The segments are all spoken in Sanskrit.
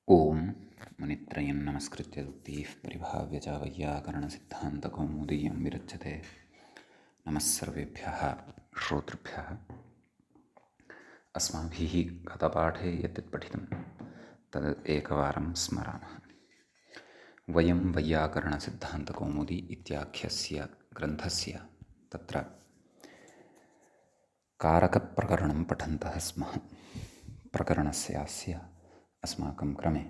ओम मुनित्रयं नमस्कृत्य उक्तिः परिभाव्य च वैयाकरणसिद्धान्तकौमुदीयं विरच्यते। नमः सर्वेभ्यः श्रोतृभ्यः। अस्माभिः गतपाठे यत् पठितं तद् एकवारं स्मरामः। वयं वैयाकरणसिद्धान्तकौमुदी इत्याख्यस्य ग्रन्थस्य तत्र कारकप्रकरणं पठन्तः स्मः। प्रकरणस्यास्य अस्माकं क्रमे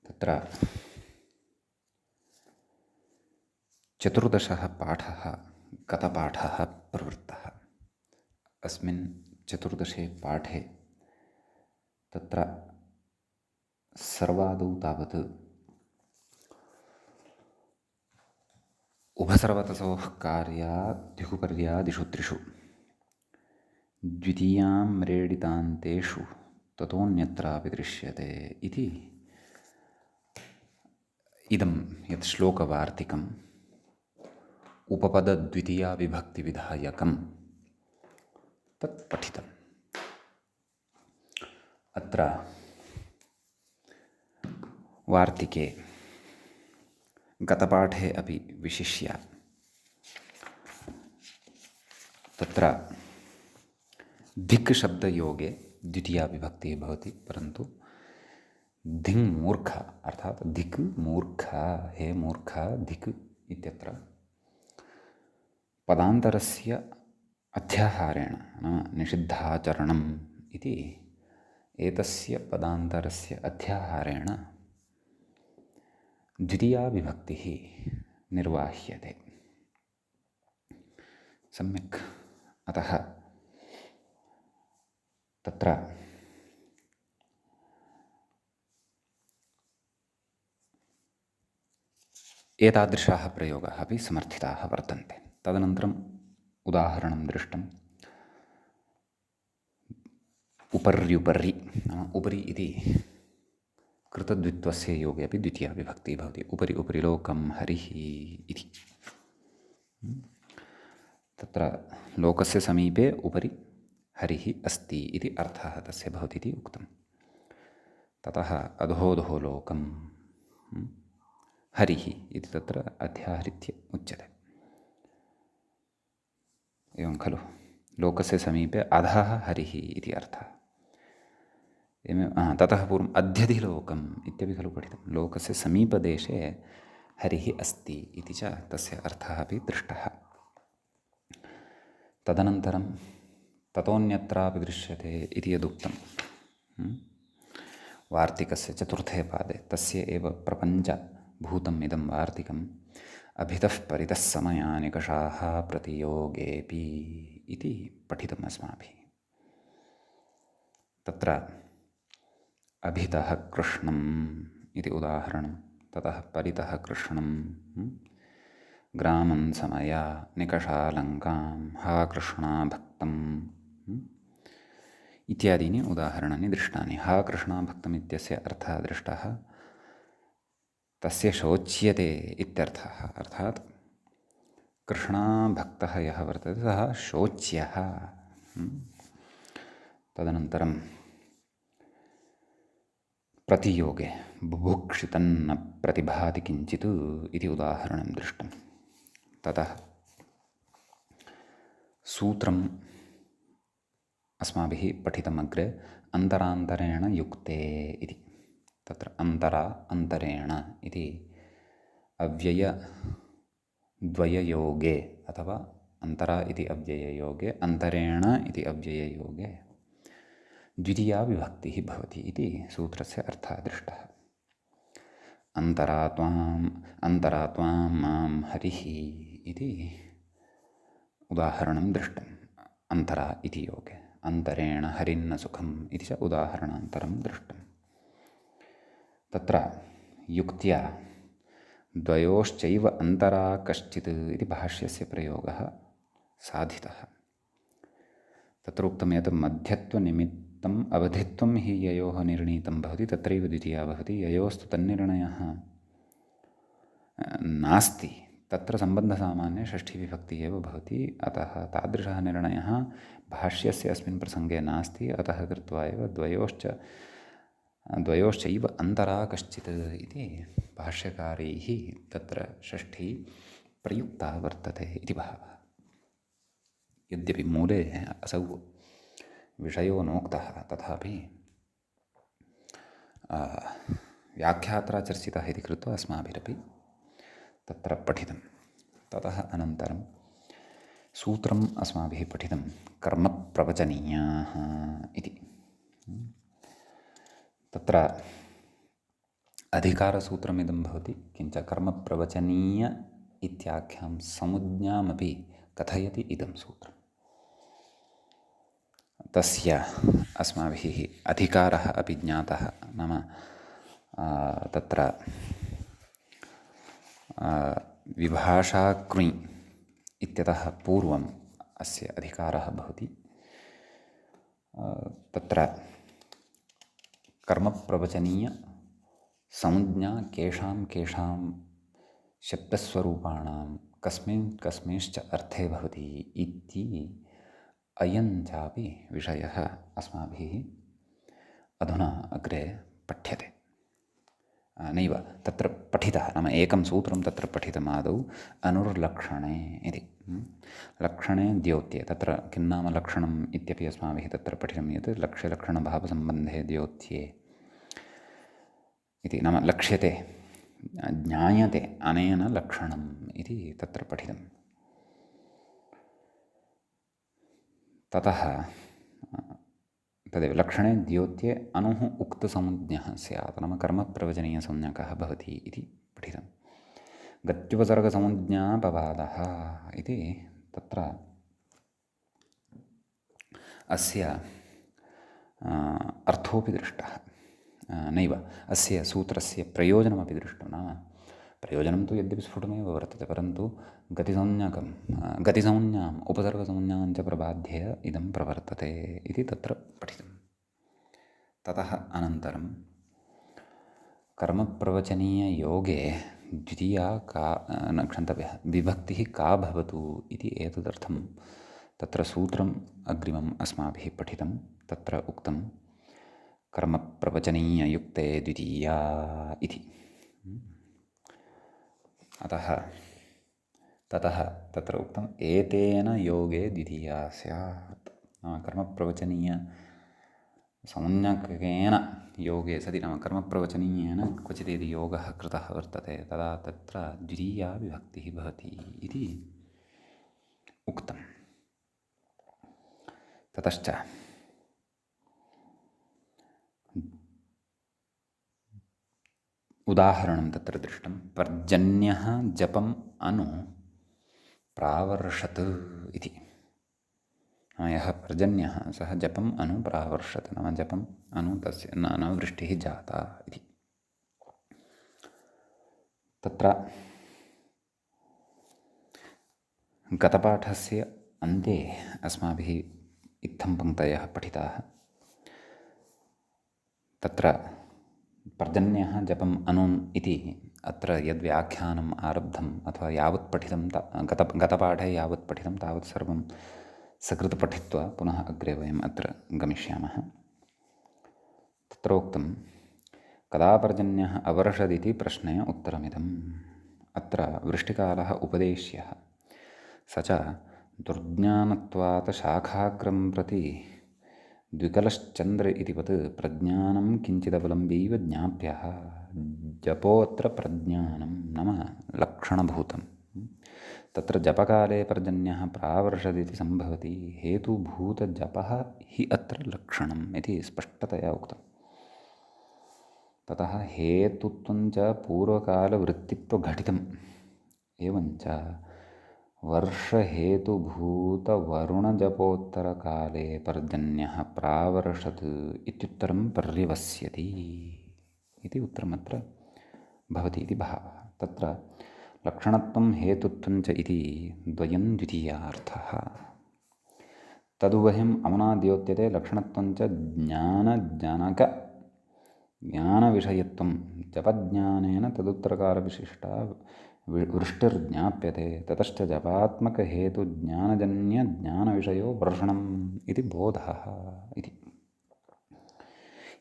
तत्र 14 पाठः गतपाठः प्रवृत्तः। अस्मिन् 14 पाठे तत्र सर्वादौ तावत् उभसर्वतसोः कार्याद्युपर्यादिषु त्रिषु द्वितीयां म्रेडितान्तेषु ततोऽन्यत्रापि दृश्यते इति इदं यत् श्लोकवार्तिकम् उपपदद्वितीयाविभक्तिविधायकं तत् पठितम्। अत्र वार्तिके गतपाठे अपि विशिष्य तत्र धिक् शब्दयोगे द्वितीया विभक्तिः भवति, परन्तु धिङ् मूर्ख अर्थात् धिक् मूर्ख, हे मूर्ख धिक् इत्यत्र पदान्तरस्य अध्याहारेण नाम निषिद्धाचरणम् इति एतस्य पदान्तरस्य अध्याहारेण द्वितीया विभक्तिः निर्वाह्यते। सम्यक्। अतः तत्र एतादृशाः प्रयोगाः अपि समर्थिताः वर्तन्ते। तदनन्तरम् उदाहरणं दृष्टम्। उपर्युपरि नाम उपरि इति कृतद्वित्वस्य योगे अपि द्वितीया विभक्तिः भवति। उपरि उपरि लोकं हरिः इति। तत्र लोकस्य समीपे उपरि हरिः अस्ति इति अर्थः तस्य भवति इति उक्तं। ततः अधोऽधो लोकं हरिः इति तत्र अध्याहृत्य उच्यते। एवं खलु, लोकस्य समीपे अधः हरिः इति अर्थः। ततः पूर्वम् अध्यधिलोकम् इत्यपि खलु पठितं। लोकस्य समीपदेशे हरिः अस्ति इति च तस्य अर्थः अपि दृष्टः। तदनन्तरं ततोऽन्यत्रापि दृश्यते इति यदुक्तं वार्तिकस्य 4 पादे, तस्य एव प्रपञ्चभूतम् इदं वार्तिकम्। अभितः परितः समयानिकषाः प्रतियोगेऽपि इति पठितम् अस्माभिः। तत्र अभितः कृष्णम् इति उदाहरणं, ततः परितः कृष्णं, ग्रामं समया निकषालङ्कां हा कृष्णा भक्तम् इत्यादीनि उदाहरणानि दृष्टानि। हा कृष्णा भक्तम् इत्यस्य अर्थः दृष्टः, तस्य शोच्यते इत्यर्थः। अर्थात् कृष्णाभक्तः यः वर्तते सः शोच्यः। तदनन्तरं प्रतियोगे बुभुक्षितन्न प्रतिभाति किञ्चित् इति उदाहरणं दृष्टं। ततः सूत्रम् अस्माभिः पठितमग्रे अन्तरान्तरेण युक्ते इति। तत्र अन्तरा अन्तरेण इति अव्ययद्वययोगे अथवा अन्तरा इति अव्यययोगे अन्तरेण इति अव्यययोगे द्वितीया विभक्तिः भवति इति सूत्रस्य अर्थः दृष्टः। अन्तरा त्वां मां हरिः इति उदाहरणं दृष्टम्। अन्तरा इति योगे अन्तरेण हरिन्न सुखम् इति च उदाहरणान्तरं दृष्टम्। तत्र युक्त्या द्वयोश्चैव अन्तरा कश्चित् इति भाष्यस्य प्रयोगः साधितः। तत्र उक्तं यत् मध्यत्वनिमित्तम् अवधित्वं हि ययोः निर्णीतं भवति तत्रैव द्वितीया भवति। ययोस्तु तन्निर्णयः नास्ति, तत्र सम्बन्धसामान्ये षष्ठीविभक्तिः एव भवति। अतः तादृशः निर्णयः भाष्यस्य अस्मिन् प्रसङ्गे नास्ति। अतः कृत्वा एव द्वयोश्च द्वयोश्चैव अन्तरा कश्चित् इति भाष्यकारैः तत्र षष्ठी प्रयुक्ता वर्तते इति भावः। यद्यपि मूले असौ विषयो नोक्तः तथापि व्याख्यात्रा चर्चितः इति कृत्वा अस्माभिरपि तत्र पठितं। ततः अनन्तरं सूत्रम् अस्माभिः पठितं कर्मप्रवचनीयाः इति। तत्र अधिकारसूत्रमिदं भवति, किञ्च कर्मप्रवचनीय इत्याख्यां संज्ञामपि कथयति इदं सूत्रम्। तस्य अस्माभिः अधिकारः अपि ज्ञातः, नाम तत्र विभाषा कृञि इत्यतः पूर्वम् अस्य अधिकारः भवति। तत्र कर्मप्रवचनीय संज्ञा केषां केषां शब्दस्वरूपाणां कस्मिंश्च अर्थे भवति इति अयं चापि विषयः अस्माभिः अधुना अग्रे पठ्यते। नैव तत्र पठितः, नाम एकं सूत्रं तत्र पठितमादौ अनुर्लक्षणे इति। लक्षणे द्योत्ये, तत्र किं नाम लक्षणम् इत्यपि अस्माभिः तत्र पठितं यत् लक्ष्यलक्षणभावसम्बन्धे द्योत्ये इति, नाम लक्ष्यते, ज्ञायते अनेन लक्षणम् इति तत्र पठितं। ततः तदेव लक्षणे द्योत्ये अनुः उक्तसंज्ञः स्यात्, नाम कर्मप्रवचनीयसंज्ञकः भवति इति पठितं। गत्युपसर्गसंज्ञापवादः इति तत्र अस्य अर्थोऽपि दृष्टः। नैव अस्य सूत्रस्य प्रयोजनमपि दृष्टं, नाम प्रयोजनं तु यद्यपि स्फुटमेव वर्तते, परन्तु गतिसंज्ञाम् उपसर्गसंज्ञाञ्च प्रबाध्य इदं प्रवर्तते इति तत्र पठितं। ततः अनन्तरं कर्मप्रवचनीययोगे द्वितीया का न क्षन्तव्यः विभक्तिः का भवतु इति एतदर्थं तत्र सूत्रम् अग्रिमम् अस्माभिः पठितं। तत्र उक्तं कर्मप्रवचनीययुक्ते द्वितीया इति। अतः ततः तत्र उक्तम् एतेन योगे द्वितीया स्यात्, कर्मप्रवचनीय संज्ञकेन योगे सति, नाम कर्मप्रवचनीयेन क्वचित् यदि योगः कृतः वर्तते तदा तत्र द्वितीया विभक्तिः भवति इति उक्तम्। ततश्च उदाहरणं तत्र दृष्टं, पर्जन्यः जपम् अनु प्रावर्षत् इति। यः पर्जन्यः सः जपम् अनु प्रावर्षत्, नाम जपम् अनु तस्य न वृष्टिः जाता इति। तत्र गतपाठस्य अन्ते अस्माभिः इत्थं पङ्क्तयः पठिताः। तत्र पर्जन्यः जपम् अनुम् इति अत्र यद्व्याख्यानम् आरब्धम् अथवा यावत् पठितं गतपाठे यावत् पठितं तावत् सर्वं सकृत् पठित्वा पुनः अग्रे वयम् अत्र गमिष्यामः। तत्रोक्तं कदा पर्जन्यः अवर्षदिति प्रश्ने उत्तरमिदम्। अत्र वृष्टिकालः उपदेश्यः, स च दुर्ज्ञानत्वात् शाखाग्रं प्रति द्विकलश्चन्द्र इतिवत् प्रज्ञानं किञ्चिदवलम्बीव ज्ञाप्यः। जपोऽत्र प्रज्ञानं नाम लक्षणभूतं। तत्र जपकाले पर्जन्यः प्रावर्षदिति सम्भवति, हेतुभूतजपः हि अत्र लक्षणम् इति स्पष्टतया उक्तम्। ततः हेतुत्वञ्च पूर्वकालवृत्तित्वघटितम्, एवञ्च वर्षहेतुभूतवरुणजपोत्तरकाले पर्जन्यः प्रावर्षत् इत्युत्तरं पर्यवस्यति इति उत्तरमत्र भवति इति भावः। तत्र लक्षणत्वं हेतुत्वञ्च इति द्वयं द्वितीयार्थः। तदुभयम् अमुना द्योत्यते। लक्षणत्वञ्च ज्ञानविषयत्वं जपज्ञानेन तदुत्तरकालविशिष्टा वृष्टिर्ज्ञाप्यते। ततश्च जपात्मकहेतुज्ञानजन्यज्ञानविषयो वर्षणम् इति बोधः इति।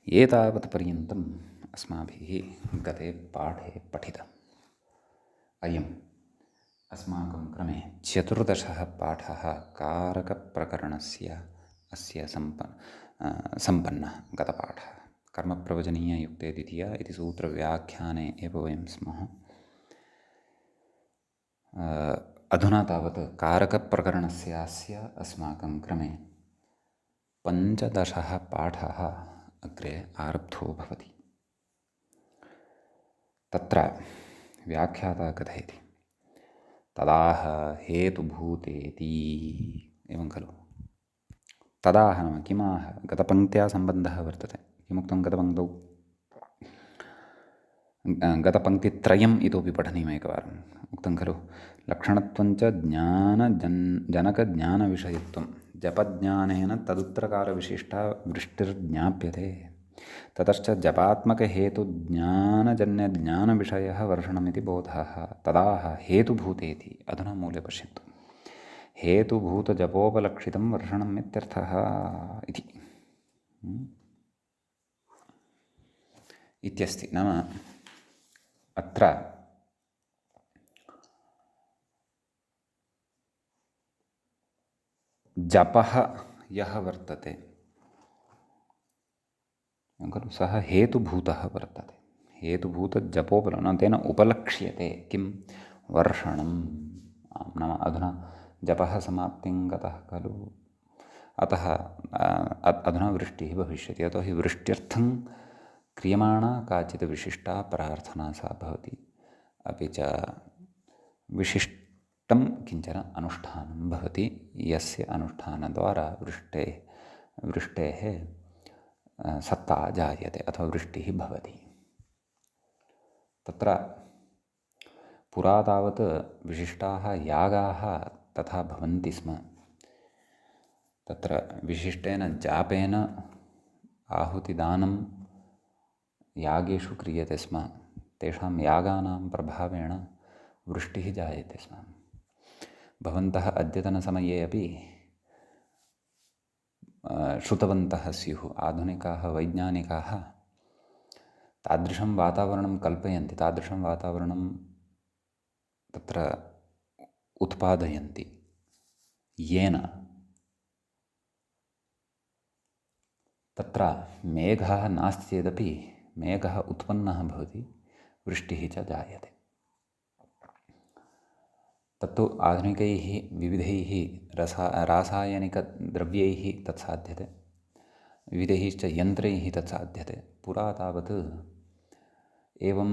एतावत् पर्यन्तम् अस्माभिः गते पाठे पठितम्। अयम् अस्माकं क्रमे 14 पाठः कारकप्रकरणस्य अस्य सम्पन्नः गतपाठः। कर्मप्रवचनीययुक्ते द्वितीया इति सूत्रव्याख्याने एव वयं स्मः। अधुना तावत् कारकप्रकरणस्यास्य अस्माकं क्रमे 15 पाठः अग्रे आरब्धो भवति। तत्र व्याख्याता कथयति तदाह हेतुभूतेति। एवं खलु? तदाह नाम किमाह? गतपङ्क्त्या सम्बन्धः वर्तते। किमुक्तं गतपङ्क्तौ? गतपङ्क्तित्रयम् इतोपि पठनीयम् एकवारम्। उक्तं खलु लक्षणत्वञ्च जनकज्ञानविषयत्वं जपज्ञानेन तदुत्तरकालविशिष्टा वृष्टिर्ज्ञाप्यते। ततश्च जपात्मकहेतुज्ञानजन्यज्ञानविषयः वर्षणमिति बोधः तदाह हेतुभूतेति। अधुना मूले पश्यन्तु, हेतुभूतजपोपलक्षितं वर्षणम् इत्यर्थः इति इत्यस्ति। नाम अत्र जपः यः वर्तते खलु सः हेतुभूतः वर्तते। हेतुभूतजपोपलक्षणं तेन उपलक्ष्यते किं? वर्षणं। नाम अधुना जपः समाप्तिं गतः खलु, अतः अधुना वृष्टिः भविष्यति। यतो हि वृष्ट्यर्थं क्रियमाणा काचित् विशिष्टा प्रार्थना सा भवति। अपि च विशिष्टं किञ्चन अनुष्ठानं भवति, यस्य अनुष्ठानद्वारा वृष्टेः सत्ता जायते अथवा वृष्टिः भवति। तत्र पुरा तावत् विशिष्टाः यागाः तथा भवन्ति स्म। तत्र विशिष्टेन जापेन आहुतिदानं यागेषु क्रियते स्म। तेषां यागानां प्रभावेण वृष्टिः जायते स्म। भवन्तः अद्यतनसमये अपि श्रुतवन्तः स्युः, आधुनिकाः वैज्ञानिकाः तादृशं वातावरणं कल्पयन्ति, तादृशं वातावरणं तत्र उत्पादयन्ति, येन तत्र मेघः नास्ति चेदपि मेघः उत्पन्नः भवति, वृष्टिः च जायते। तत्तु आधुनिकैः विविधैः रासायनिकद्रव्यैः तत्साध्यते, विविधैश्च यन्त्रैः तत्साध्यते। पुरा तावत् एवं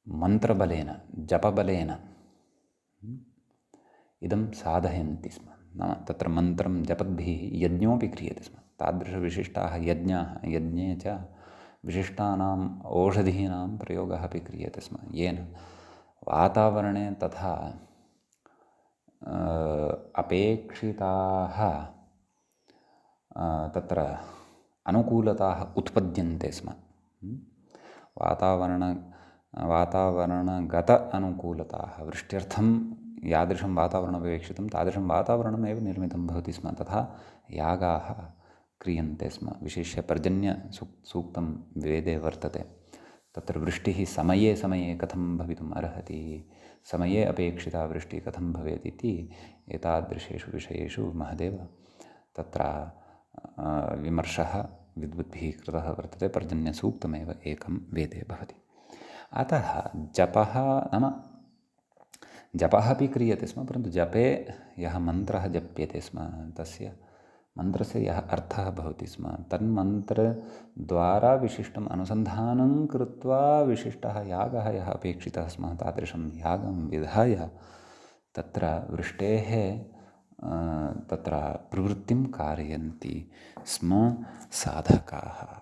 मन्त्रबलेन जपबलेन इदं साधयन्ति स्म। नाम तत्र मन्त्रं जपद्भिः यज्ञोपि क्रियते स्म। तादृशविशिष्टाः यज्ञाः, यज्ञे च विशिष्टानाम् औषधीनां प्रयोगः अपि क्रियते स्म, येन वातावरणे तथा अपेक्षिताः तत्र अनुकूलताः उत्पद्यन्ते स्म। वातावरणगत अनुकूलताः, वृष्ट्यर्थं यादृशं वातावरणमपेक्षितं तादृशं वातावरणमेव निर्मितं भवति स्म। तथा यागाः क्रियन्ते स्म। विशेष्य पर्जन्यसूक्तं वेदे वर्तते। तत्र वृष्टिः समये समये कथं भवितुम् अर्हति, समये अपेक्षिता वृष्टिः कथं भवेत् इति एतादृशेषु विषयेषु महदेव तत्र विमर्शः विद्वद्भिः कृतः वर्तते। पर्जन्यसूक्तमेव एकं वेदे भवति। अतः जपः नाम जपः अपि क्रियते स्म, परन्तु जपे यः मन्त्रः जप्यते स्म तस्य मन्त्रस्य यः अर्थः भवति स्म, तन्मन्त्रद्वारा विशिष्टम् अनुसन्धानं कृत्वा विशिष्टः यागः यः अपेक्षितः स्म, तादृशं यागं विधाय तत्र वृष्टेः तत्र प्रवृत्तिं कारयन्ति स्म साधकाः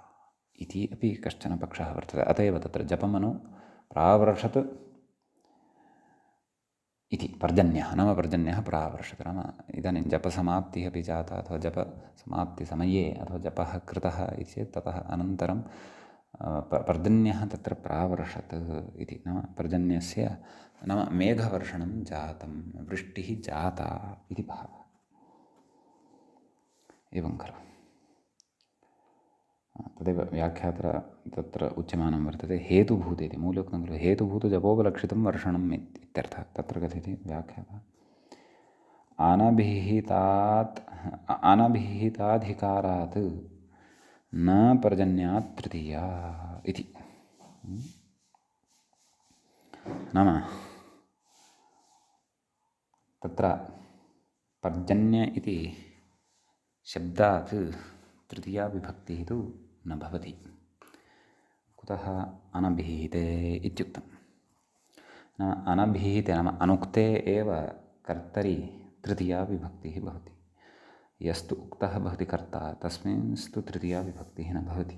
इति अपि कश्चन पक्षः वर्तते। अत एव तत्र जपमनु प्रावर्षत् इति पर्जन्यः नाम पर्जन्यः प्रावर्षत्। नाम इदानीं जपसमाप्तिः अपि जाता अथवा जपसमाप्तिसमये अथवा जपः कृतः इति चेत् ततः अनन्तरं पर्जन्यः तत्र प्रावर्षत् इति। नाम पर्जन्यस्य नाम मेघवर्षणं जातं, वृष्टिः जाता इति भावः। एवं खलु। तदेव व्याख्यात्र तत्र उच्यमानं वर्तते हेतुभूत इति मूलोक्तं खलु हेतुभूतजपोपलक्षितं वर्षणम् इत्यर्थः। तत्र कथयति व्याख्यातः अनभिहिताधिकारात् न पर्जन्यात् तृतीया इति। नाम तत्र पर्जन्य इति शब्दात् तृतीया विभक्तिः तु न भवति। कुतः? अनभिहिते इत्युक्तं। अनभिहिते नाम अनुक्ते एव कर्तरि तृतीया विभक्तिः भवति। यस्तु उक्तः भवति कर्ता तस्मिंस्तु तृतीया विभक्तिः न भवति।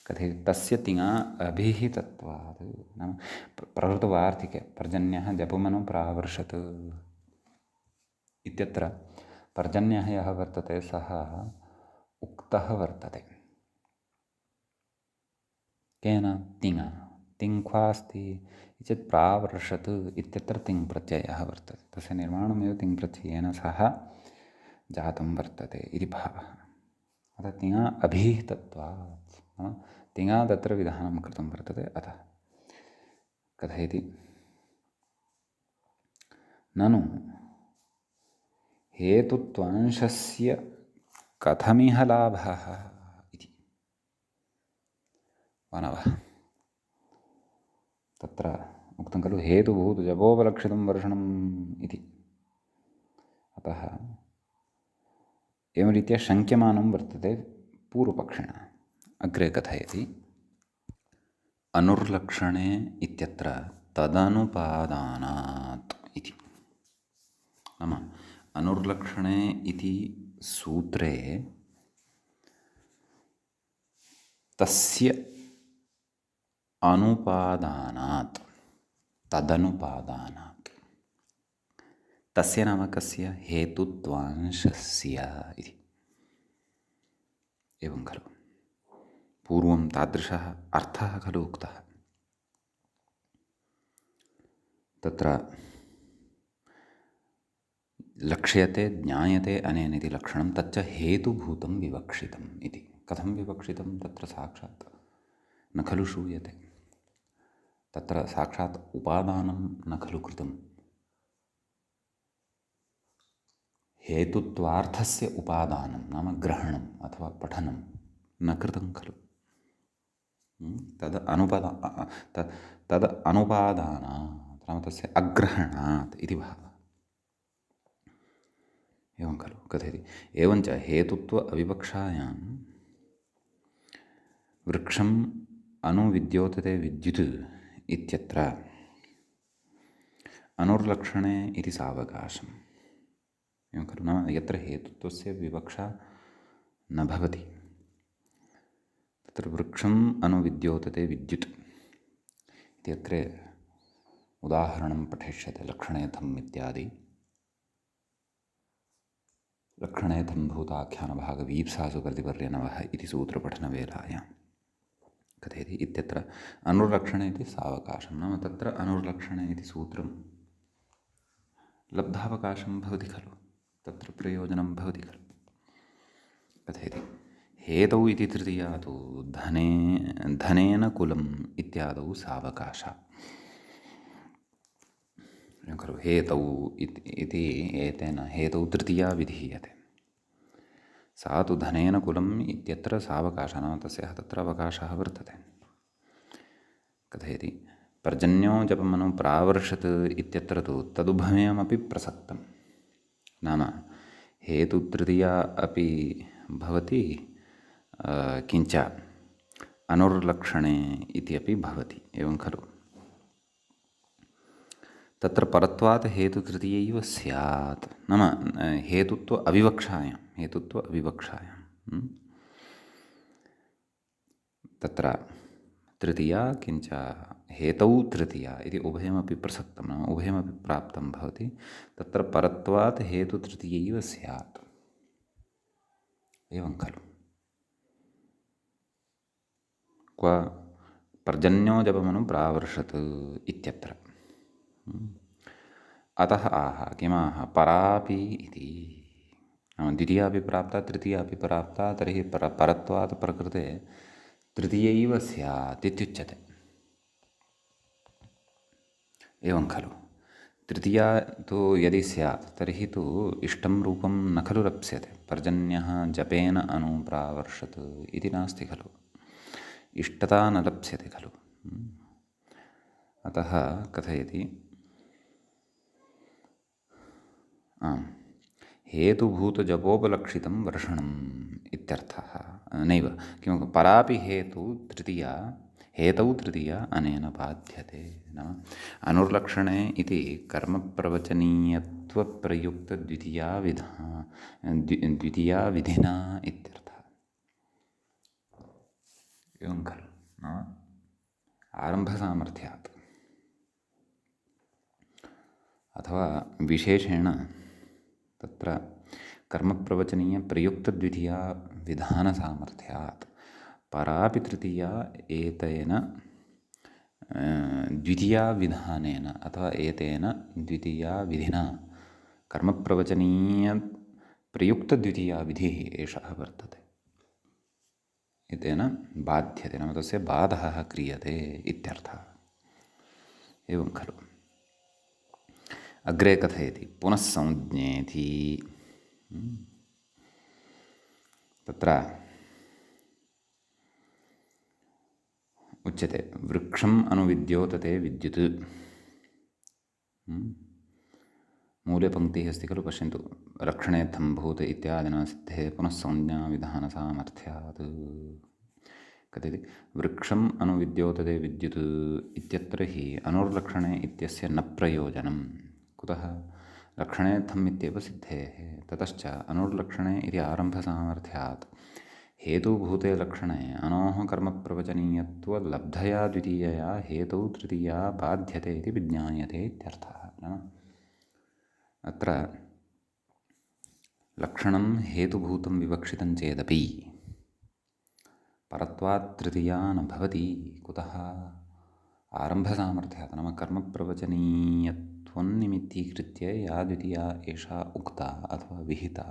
कथयति तस्य तिङा अभिहितत्वात् नाम प्रवृत्तवार्तिके पर्जन्यः जपमनु प्रावर्षत् इत्यत्र पर्जन्यः यः वर्तते सः उक्तः वर्तते। केन? तिङा। तिङ्ख्वा अस्ति चेत् प्रावर्षत् इत्यत्र तिङ् प्रत्ययः वर्तते। तस्य निर्माणमेव तिङ् प्रत्ययेन सह जातं वर्तते इति भावः। अतः तिङा अभिहितत्वात् तिङा तत्र विधानं कृतं वर्तते। अतः कथयति ननु हेतुत्वांशस्य कथमिह लाभः इति। मानवः तत्र उक्तं खलु हेतुभूतजपोपलक्षितं वर्षणम् इति। अतः एवं रीत्या शङ्क्यमानं वर्तते पूर्वपक्षिणा। अग्रे कथयति अनुर्लक्षणे इत्यत्र तदनुपादानात् इति। नाम अनुर्लक्षणे इति सूत्रे तस्य अनुपादानात् तदनुपादानात् तस्य नाम कस्य? हेतुत्वांशस्य इति। एवं खलु पूर्वं तादृशः अर्थः खलु उक्तः। तत्र लक्ष्यते ज्ञायते अनेन इति लक्षणं तच्च हेतुभूतं विवक्षितम् इति। कथं विवक्षितं? तत्र साक्षात् न खलु श्रूयते। तत्र साक्षात् उपादानं न खलु कृतं। हेतुत्वार्थस्य उपादानं नाम ग्रहणम् अथवा पठनं न कृतं खलु। तद् अनुपादानात् नाम तस्य अग्रहणात् इति भावः। एवं खलु कथयति। एवञ्च हेतुत्व अविवक्षायां वृक्षम् अनुविद्योतते विद्युत् इत्यत्र अनुर्लक्षणे इति सावकाशम्। एवं खलु नाम यत्र हेतुत्वस्य विवक्षा न भवति तत्र वृक्षम् अनुविद्योतते विद्युत् इति अग्रे उदाहरणं पठिष्यते। लक्षणेथम् इत्यादि लक्षणेथं भूताख्यानभागवीप्सासु प्रतिपर्यनवः इति सूत्रपठनवेलायां कथयति इत्यत्र अनुर्लक्षणे इति सावकाशं। नाम तत्र अनुर्लक्षणे इति सूत्रं लब्धावकाशं भवति खलु, तत्र प्रयोजनं भवति खलु। कथयति हेतौ इति तृतीया तु धनेन कुलम् इत्यादौ सावकाशः। खलु हेतौ इति एतेन हेतौ तृतीया विधीयते। सा तु धनेन कुलम् इत्यत्र सावकाशः नाम तस्याः तत्र अवकाशः वर्तते। कथयति पर्जन्यो जपमनु प्रावर्षत् इत्यत्र तु तदुभयमपि प्रसक्तं। नाम हेतुतृतीया अपि भवति किञ्च अनुर्लक्षणे इति अपि भवति। एवं खलु तत्र परत्वात् हेतुतृतीयैव स्यात्। नाम हेतुत्व अविवक्षायां तत्र तृतीया किञ्च हेतौ तृतीया इति उभयमपि प्रसक्तं नाम उभयमपि प्राप्तं भवति। तत्र परत्वात् हेतुतृतीयैव स्यात्। एवं खलु क्व पर्जन्यो जपमनु प्रावर्षत् इत्यत्र अतः आह किमाह परापि इति। द्वितीया अपि प्राप्ता तृतीया अपि प्राप्ता तर्हि परत्वात् प्रकृते तृतीयैव स्यात् इत्युच्यते। एवं खलु। तृतीया तु यदि स्यात् तर्हि तु इष्टं रूपं न खलु लप्स्यते। पर्जन्यः जपेन अनुप्रावर्षत् इति नास्ति खलु, इष्टता न लप्स्यते खलु। अतः कथयति आम् हेतुभूतजपोपलक्षितं वर्षणम् इत्यर्थः। नैव किं परापि हेतौ तृतीया अनेन बाध्यते। नाम अनुर्लक्षणे इति कर्मप्रवचनीयत्वप्रयुक्तद्वितीया विधिना इत्यर्थः। एवं खलु। नाम आरम्भसामर्थ्यात् अथवा विशेषेण तत्र कर्मप्रवचनीयप्रयुक्तद्वितीया विधानसामर्थ्यात् परापि तृतीया एतेन द्वितीया विधानेन अथवा एतेन द्वितीया विधिना कर्मप्रवचनीयप्रयुक्तद्वितीया विधिः एषः वर्तते। एतेन बाध्यते, नाम तस्य बाधः क्रियते इत्यर्थः। एवं खलु। अग्रे कथयति पुनः संज्ञेति। तत्र उच्यते वृक्षम् अनुविद्योतते विद्युत्। मूले पङ्क्तिः अस्ति खलु, पश्यन्तु। रक्षणेत्थं भूत इत्यादिना सिद्धे पुनः संज्ञाविधानसामर्थ्यात् कथयति वृक्षम् अनुविद्योतते विद्युत् इत्यत्र हि अनुर्लक्षणे इत्यस्य न प्रयोजनं। कुतः? लक्षणेत्थम् इत्येव सिद्धेः। ततश्च अनुर्लक्षणे इति आरम्भसामर्थ्यात् हेतुभूते लक्षणे अनोः कर्मप्रवचनीयत्वलब्धया द्वितीयया हेतौ तृतीया बाध्यते इति विज्ञायते इत्यर्थः। नाम अत्र लक्षणं हेतुभूतं विवक्षितं चेदपि परत्वात् तृतीया न भवति। कुतः? आरम्भसामर्थ्यात्, नाम कर्मप्रवचनीयत्वन्निमित्तीकृत्य या द्वितीया एषा उक्ता अथवा विहिता,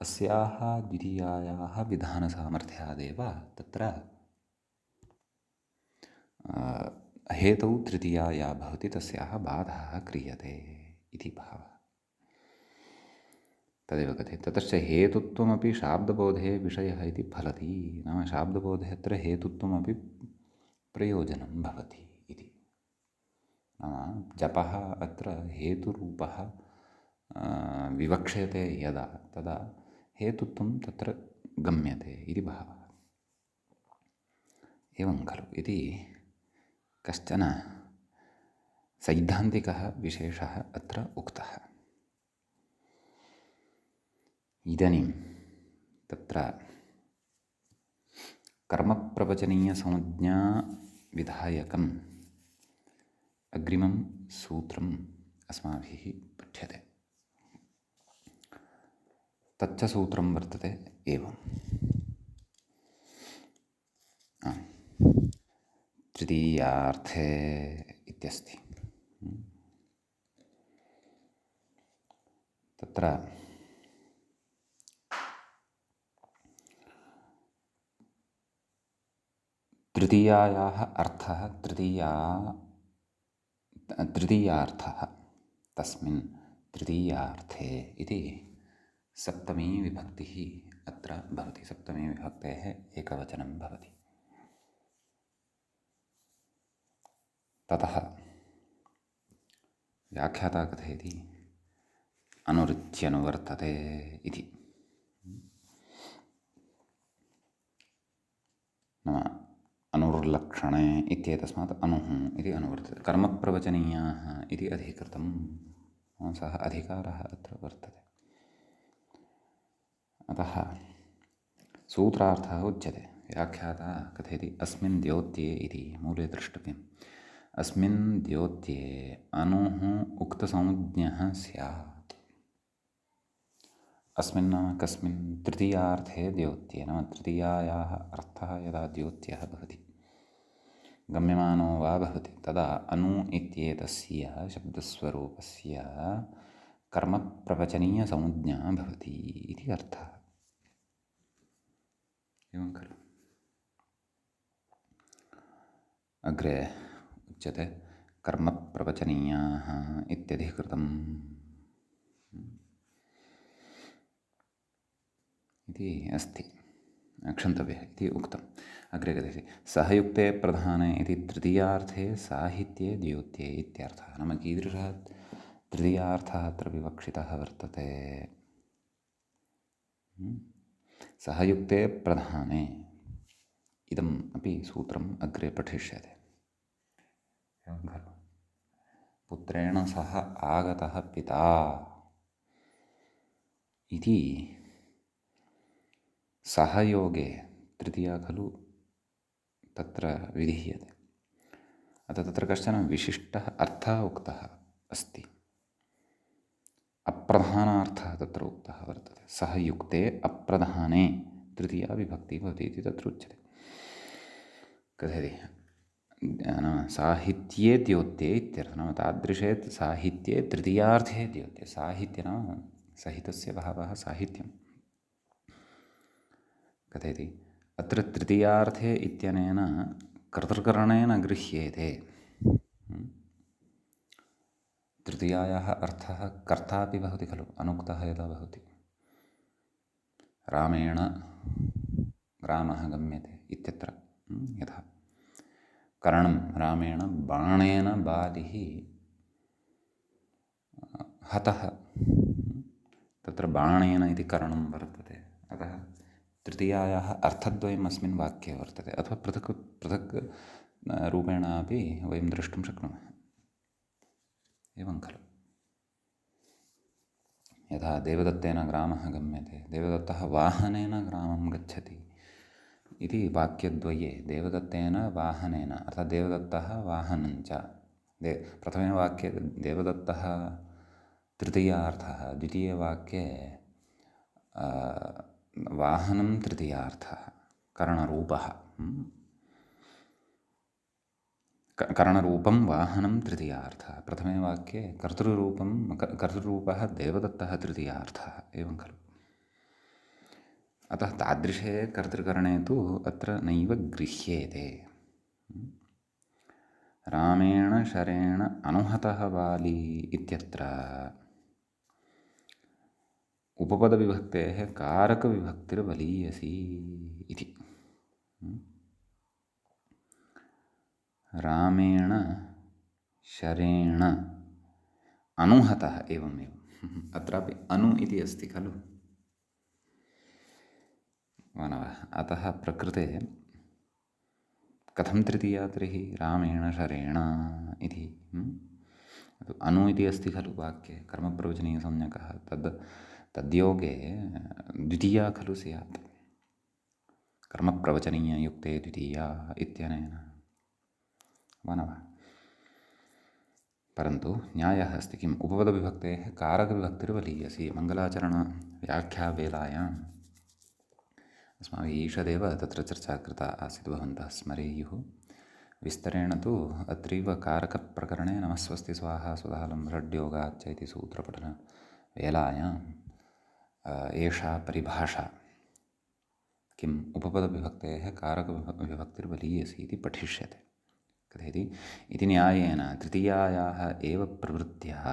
अस्याः द्वितीयायाः विधानसामर्थ्यादेव तत्र हेतौ तृतीया या भवति तस्याः बाधः क्रियते इति भावः। तदेव कथयति। ततश्च हेतुत्वमपि शाब्दबोधे विषयः इति फलति। नाम शाब्दबोधे अत्र हेतुत्वमपि प्रयोजनं भवति इति। नाम जपः अत्र हेतुरूपः विवक्ष्यते यदा, तदा हेतुत्वं तत्र गम्यते इति भावः। एवं खलु इति कश्चन सैद्धान्तिकः विशेषः अत्र उक्तः। इदानीं तत्र कर्मप्रवचनीयसंज्ञाविधायकम् अग्रिमं सूत्रम् अस्माभिः पठ्यते। तच्च सूत्रं वर्तते एवं। तृतीयार्थे इत्यस्ति। तत्र तृतीयायाः अर्थः तृतीयार्थः तस्मिन् तृतीयार्थे इति सप्तमी विभक्तिः अत्र भवति। सप्तमी विभक्तेः एकवचनं भवति। ततः व्याख्याता कथयति अनुरित्यनुवर्तते इति। नाम अनुर्लक्षणे इत्येतस्मात् अनुः इति अनुवर्तते। कर्मप्रवचनीयाः इति अधिकृतं, सः अधिकारः अत्र वर्तते। अतः सूत्रार्थः उच्यते। व्याख्याता कथयति अस्मिन् द्योत्ये इति मूले द्रष्टव्यम्। अस्मिन् द्योत्ये अनुः उक्तसंज्ञः स्यात्। अस्मिन् नाम कस्मिन्? तृतीयार्थे द्योत्ये, नाम तृतीयायाः अर्थः यदा द्योत्यः भवति, गम्यमानो वा भवति, तदा अनु इत्येतस्य शब्दस्वरूपस्य कर्मप्रवचनीयसंज्ञा भवति इति अर्थः। एवं खलु। अग्रे उच्यते कर्मप्रवचनीयाः इत्यधिकृतम् इति अस्ति, क्षन्तव्यः इति उक्तम्। अग्रे कथयति सहयुक्ते प्रधाने इति तृतीयार्थे साहित्ये द्योत्ये इत्यर्थः। नाम कीदृशः तृतीयार्थः अत्र विवक्षितः वर्तते? सहयुक्ते प्रधाने इदम् अपि सूत्रम् अग्रे पठिष्यते। एवं खलु। पुत्रेण सह आगतः पिता इति सहयोगे तृतीया खलु तत्र विधीयते। अतः तत्र कश्चन विशिष्टः अर्थः उक्तः अस्ति, अप्रधानार्थः तत्र उक्तः वर्तते। सहयुक्ते अप्रधाने तृतीया विभक्तिः भवति इति तत्र उच्यते। कथयति नाम साहित्ये द्योत्ये इत्यर्थः। नाम तादृशे साहित्ये तृतीयार्थे द्योत्ये। साहित्य नाम सहितस्य भावः साहित्यं। कथयति अत्र तृतीयार्थे इत्यनेन कर्तृकरणेन गृह्येते। तृतीयायाः अर्थः कर्ता अपि भवति खलु, अनुक्तः यदा भवति। रामेण रामः गम्यते इत्यत्र यथा करणं रामेण बाणेन बालिः हतः, तत्र बाणेन इति करणं वर्तते। अतः तृतीयायाः अर्थद्वयम् अस्मिन् वाक्ये वर्तते, अथवा पृथक् पृथक् रूपेण अपि वयं द्रष्टुं शक्नुमः। एवं खलु। यथा देवदत्तेन ग्रामः गम्यते, देवदत्तः वाहनेन ग्रामं गच्छति इति वाक्यद्वये देवदत्तेन वाहनेन अर्थात् देवदत्तः वाहनञ्च प्रथमे वाक्ये देवदत्तः तृतीयार्थः, द्वितीयवाक्ये वाहनं तृतीयार्थः, करणरूपः, करणरूपं वाहनं तृतीयार्थः। प्रथमे वाक्ये कर्तृरूपः देवदत्तः तृतीयार्थः। एवं खलु। अतः तादृशे कर्तृकरणे तु अत्र नैव गृह्येते। रामेण शरेण अनुहतः वाली इत्यत्र उपपदविभक्तेः कारकविभक्तिर्वलीयसी इति। रामेण शरेण अनुहतः एवमेव। अत्रापि अनु इति अस्ति खलु मानवः। अतः प्रकृते कथं तृतीया तर्हि रामेण शरेण इति अनु इति अस्ति खलु वाक्ये कर्मप्रवचनीयसंज्ञकः। तद्योगे द्वितीया खलु स्यात्, कर्मप्रवचनीययुक्ते द्वितीया इत्यनेन मानवः। परन्तु न्यायः अस्ति किम्? उपपदविभक्तेः कारकविभक्तिर्वलीयसी। मङ्गलाचरणव्याख्यावेलायाम् अस्माभिः ईषदेव तत्र चर्चा कृता आसीत्, भवन्तः स्मरेयुः। विस्तरेण तु अत्रैव कारकप्रकरणे नमः स्वस्ति स्वाहा स्वधालं षड्योगाच्च इति सूत्रपठनवेलायाम् एषा परिभाषा किम् उपपदविभक्तेः कारकविभक्तिर्वलीयसी इति पठिष्यते। कथयति इति न्यायेन तृतीयायाः एव प्रवृत्त्याः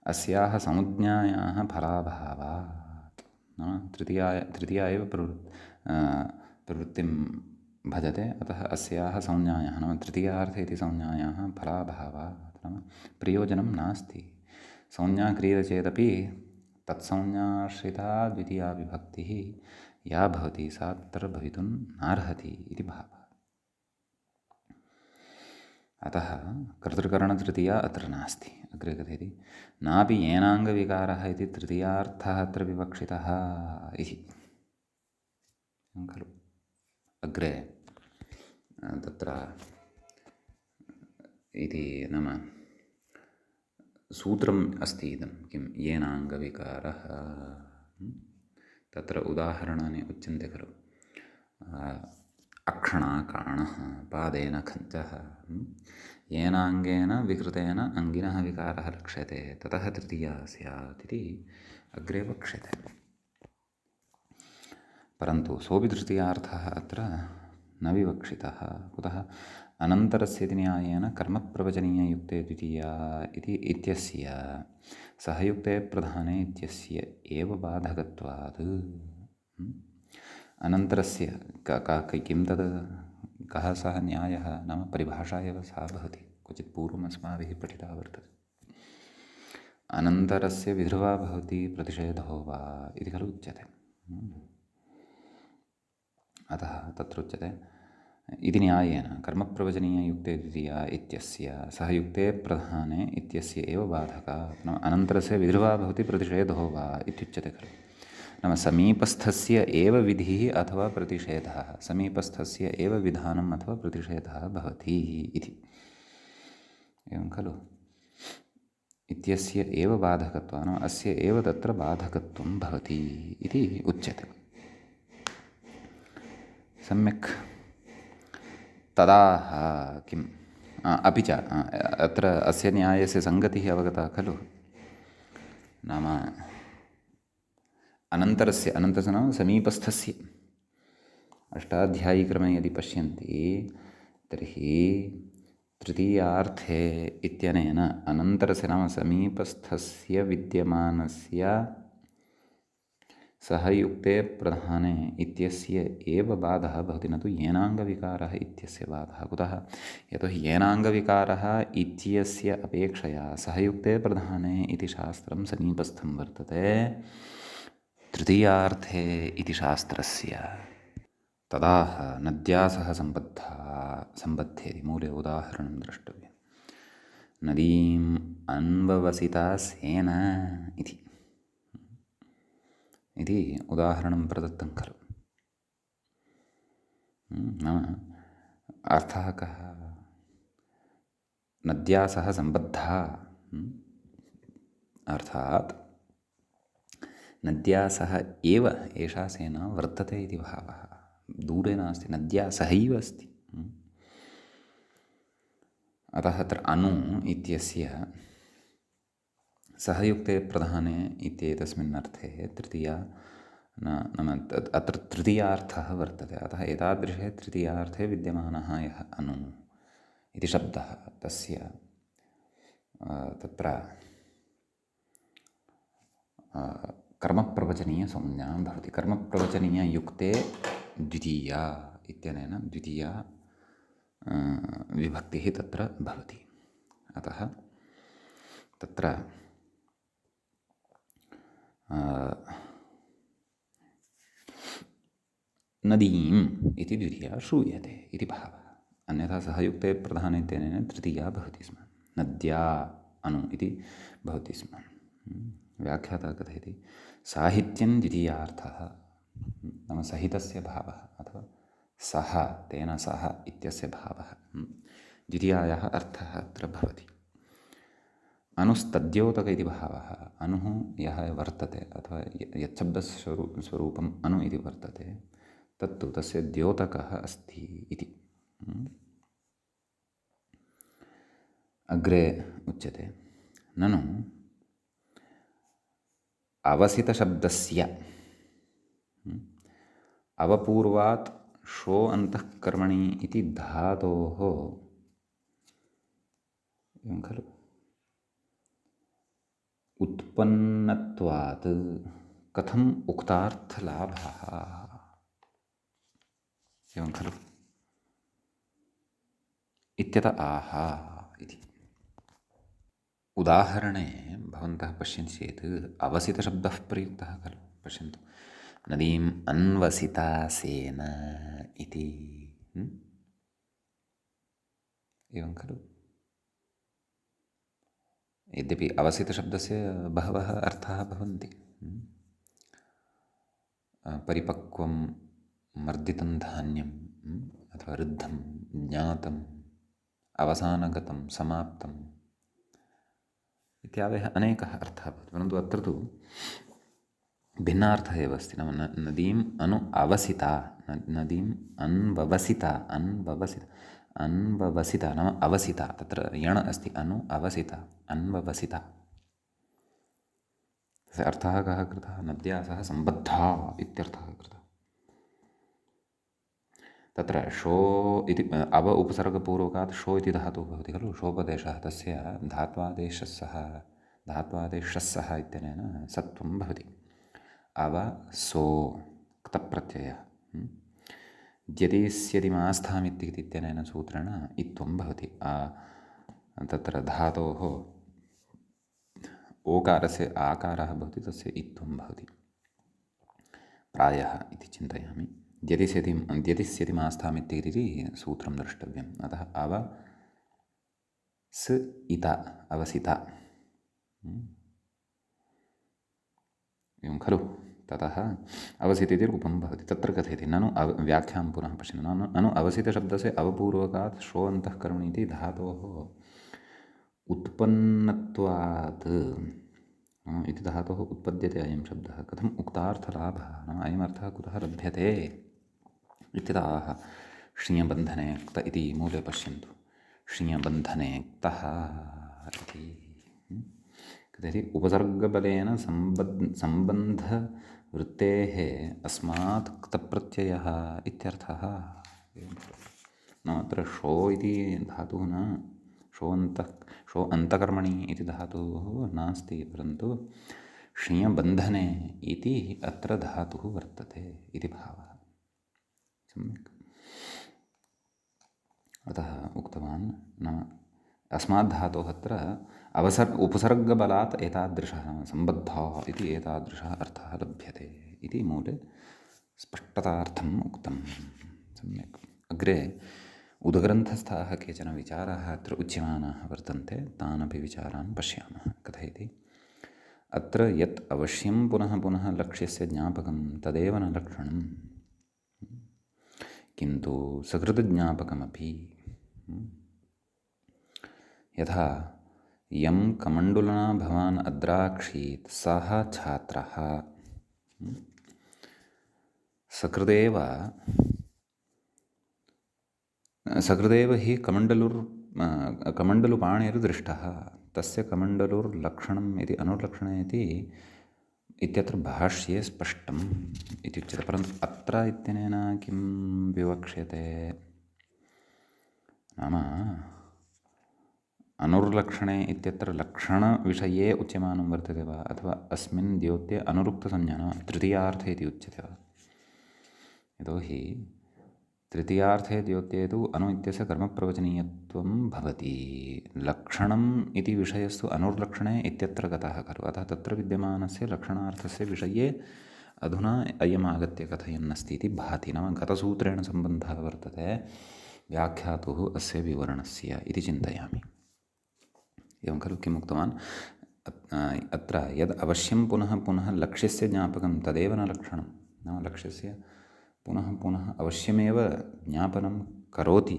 अस्याः संज्ञायाः फलाभावात्। नाम तृतीया एव प्रवृत्तिं भजते, अतः अस्याः संज्ञायाः नाम तृतीयार्थे इति संज्ञायाः फलाभावात् नाम प्रयोजनं नास्ति। संज्ञा क्रियते चेदपि तत्संज्ञाश्रिता द्वितीया विभक्तिः या भवति सा तत्र भवितुं नार्हति इति भावः। अतः कर्तृकरणतृतीया अत्र नास्ति। अग्रे कथयति नापि येनाङ्गविकारः इति तृतीयार्थः अत्र विवक्षितः इति खलु। अग्रे तत्र इति नाम सूत्रम् अस्ति इदं किं येनाङ्गविकारः। तत्र उदाहरणानि उच्यन्ते खलु। अक्षणाकाणः पादेन खञ्चः येनाङ्गेन विकृतेन अङ्गिनः विकारः लक्ष्यते ततः तृतीया स्यात् इति अग्रे वक्ष्यते। परन्तु सोऽपि तृतीयार्थः अत्र न विवक्षितः। कुतः? अनन्तरस्य इति न्यायेन कर्मप्रवचनीययुक्ते द्वितीया इति इत्यस्य सहयुक्ते प्रधाने इत्यस्य एव बाधकत्वात् अनन्तरस्य किं तद् कः सः न्यायः नाम परिभाषा एव सा भवति, क्वचित् पूर्वम् अस्माभिः पठिता वर्तते। अनन्तरस्य विधुर्वा भवति प्रतिषेधो वा इति खलु उच्यते। अतः तत्र उच्यते इति न्यायेन कर्मप्रवचनीययुक्ते द्वितीया इत्यस्य सहयुक्ते प्रधाने इत्यस्य एव बाधकात् नाम अनन्तरस्य विधुर्वा भवति प्रतिषेधो वा इत्युच्यते खलु। नाम समीपस्थस्य एव विधिः अथवा प्रतिषेधः, समीपस्थस्य एव विधानम् अथवा प्रतिषेधः भवति इति, एवं खलु। इत्यस्य एव बाधकत्वं नाम अस्य एव तत्र बाधकत्वं भवति इति उच्यते। सम्यक्। तदाह किम् अपि च अत्र अस्य न्यायस्य सङ्गतिः अवगता खलु। नाम अनन्तरस्य नाम समीपस्थस्य अष्टाध्यायीक्रमे यदि पश्यन्ति तर्हि तृतीयार्थे इत्यनेन अनन्तरस्य नाम समीपस्थस्य विद्यमानस्य सहयुक्ते प्रधाने इत्यस्य एव बाधः भवति, न तु येनाङ्गविकारः इत्यस्य बाधः। कुतः? यतोहि येनाङ्गविकारः इत्यस्य अपेक्षया सहयुक्ते प्रधाने इति शास्त्रं समीपस्थं वर्तते तृतीयार्थे इति शास्त्रस्य। तदाह नद्या सह सम्बद्धेति मूले उदाहरणं द्रष्टव्यं। नदीम् अन्ववसिता सेन इति उदाहरणं प्रदत्तं खलु। नाम अर्थः कः? नद्या सह सम्बद्धा अर्थात् नद्या सह एव एषा सेना वर्तते इति भावः, दूरे नास्ति, नद्या सहैव अस्ति। अतः अत्र अनु इत्यस्य सहयुक्ते प्रधाने इत्येतस्मिन् अर्थे तृतीया नाम अत्र तृतीयार्थः वर्तते। अतः एतादृशे तृतीयार्थे विद्यमानः यः अनु इति शब्दः तस्य तत्र कर्मप्रवचनीयसंज्ञा भवति। कर्मप्रवचनीययुक्ते द्वितीया इत्यनेन द्वितीया विभक्तिः तत्र भवति। अतः तत्र नदीम् इति द्वितीया श्रूयते इति भावः। अन्यथा सहयुक्ते प्रधाने इत्यनेन तृतीया भवति स्म, नद्या अनु इति भवति स्म। व्याख्याता कथयति साहित्यं द्वितीयार्थः नाम सहितस्य भावः अथवा सः तेन सह इत्यस्य भावः द्वितीयायाः अर्थः अत्र भवति। अनुस्तद्योतक इति भावः, अनुः यः वर्तते अथवा यच्छब्दस्वरूपम् अनु इति वर्तते तत्तु तस्य द्योतकः अस्ति इति। अग्रे उच्यते ननु अवसितशब्दस्य अवपूर्वात् शो अन्तःकर्मणि इति धातोः एवं खलु उत्पन्नत्वात् कथम् उक्तार्थलाभः एवं खलु इत्यत आह इति। उदाहरणे भवन्तः पश्यन्ति चेत् अवसितशब्दः प्रयुक्तः खलु। पश्यन्तु नदीम् अन्वसिता सेन इति एवं खलु। यद्यपि अवसितशब्दस्य बहवः अर्थाः भवन्ति, परिपक्वं मर्दितं धान्यम् अथवा ऋद्धं ज्ञातम् अवसानगतं समाप्तम् इत्यादयः अनेकः अर्थः भवति। परन्तु अत्र तु भिन्नार्थः एव अस्ति। नाम नदीम् अनु अवसिता, नदीम् अन्ववसिता नाम अवसिता, तत्र यण् अस्ति, अनु अवसिता, अन्ववसिता। तस्य अर्थः कः कृतः? नद्या सह सम्बद्धा इत्यर्थः कृतः। तत्र शो इति अव उपसर्गपूर्वकात् शो इति धातुः भवति खलु, शोपदेशः, तस्य धात्वादेशः इत्यनेन सत्वं भवति। अव सो क्तप्रत्ययः, द्यतिस्यतिमास्थामित्यनेन सूत्रेण इत्वं भवति। तत्र धातोः ओकारस्य आकारः भवति, तस्य इत्वं भवति प्रायः इति चिन्तयामि। द्यतिस्यतिमास्थामित्येति सूत्रं द्रष्टव्यम्। अतः अव स इता अवसिता एवं खलु। ततः अवसिति रूपं भवति। तत्र कथयति ननु व्याख्यां पुनः पश्यन्तु। ननु अवसितशब्दस्य अवपूर्वकात् शो अन्तःकरणि इति धातोः उत्पन्नत्वात् इति धातोः उत्पद्यते अयं शब्दः। कथम् उक्तार्थलाभः नाम अयमर्थः कुतः लभ्यते इत्यतः ष्ण्यबन्धने क्त इति मूले पश्यन्तु। ष्ण्यबन्धने क्तः इति कथयति उपसर्गबलेन सम्बन्धवृत्तेः अस्मात् क्तप्रत्ययः इत्यर्थः। नाम अत्र शो इति धातुः न शो अन्तकर्मणि इति धातुः नास्ति, परन्तु ष्ण्यबन्धने इति अत्र धातुः वर्तते इति भावः। सम्यक्। अतः उक्तवान् नाम अस्मात् धातोः अत्र उपसर्गबलात् एतादृशः सम्बद्धः इति एतादृशः अर्थः लभ्यते इति मूले स्पष्टतार्थम् उक्तं। सम्यक्। अग्रे उदग्रन्थस्थाः केचन विचाराः अत्र उच्यमानाः वर्तन्ते, तानपि विचारान् पश्यामः। कथयति अत्र यत् अवश्यं पुनः पुनः लक्ष्यस्य ज्ञापकं तदेव न लक्षणं, किन्तु सकृतज्ञापकमपि। यथा यं कमण्डलुना भवान् अद्राक्षीत् सः छात्रः, सकृदेव हि कमण्डलुपाणिर्दृष्टः, तस्य कमण्डलुर्लक्षणम् इति अनुर्लक्षणे इत्यत्र भाष्ये स्पष्टम् इत्युच्यते। परन्तु अत्र इत्यनेन किं विवक्ष्यते नाम अनुर्लक्षणे इत्यत्र लक्षणविषये उच्यमानं वर्तते वा, अथवा अस्मिन् द्योत्ये अनुरुक्तसंज्ञा नाम तृतीयार्थे इति उच्यते वा? यतोहि तृतीयार्थे द्योत्ये तु अनु इत्यस्य कर्मप्रवचनीयत्वं भवति। लक्षणम् इति विषयस्तु अनुर्लक्षणे इत्यत्र गतः खलु। अतः तत्र विद्यमानस्य लक्षणार्थस्य विषये अधुना अयमागत्य कथयन्नस्ति इति भाति। नाम गतसूत्रेण सम्बन्धः वर्तते व्याख्यातुः अस्य विवरणस्य इति चिन्तयामि। एवं खलु। किम् उक्तवान् अत्र यद् अवश्यं पुनः पुनः लक्ष्यस्य ज्ञापकं तदेव न लक्षणं। नाम लक्ष्यस्य पुनः पुनः अवश्यमेव ज्ञापनं करोति,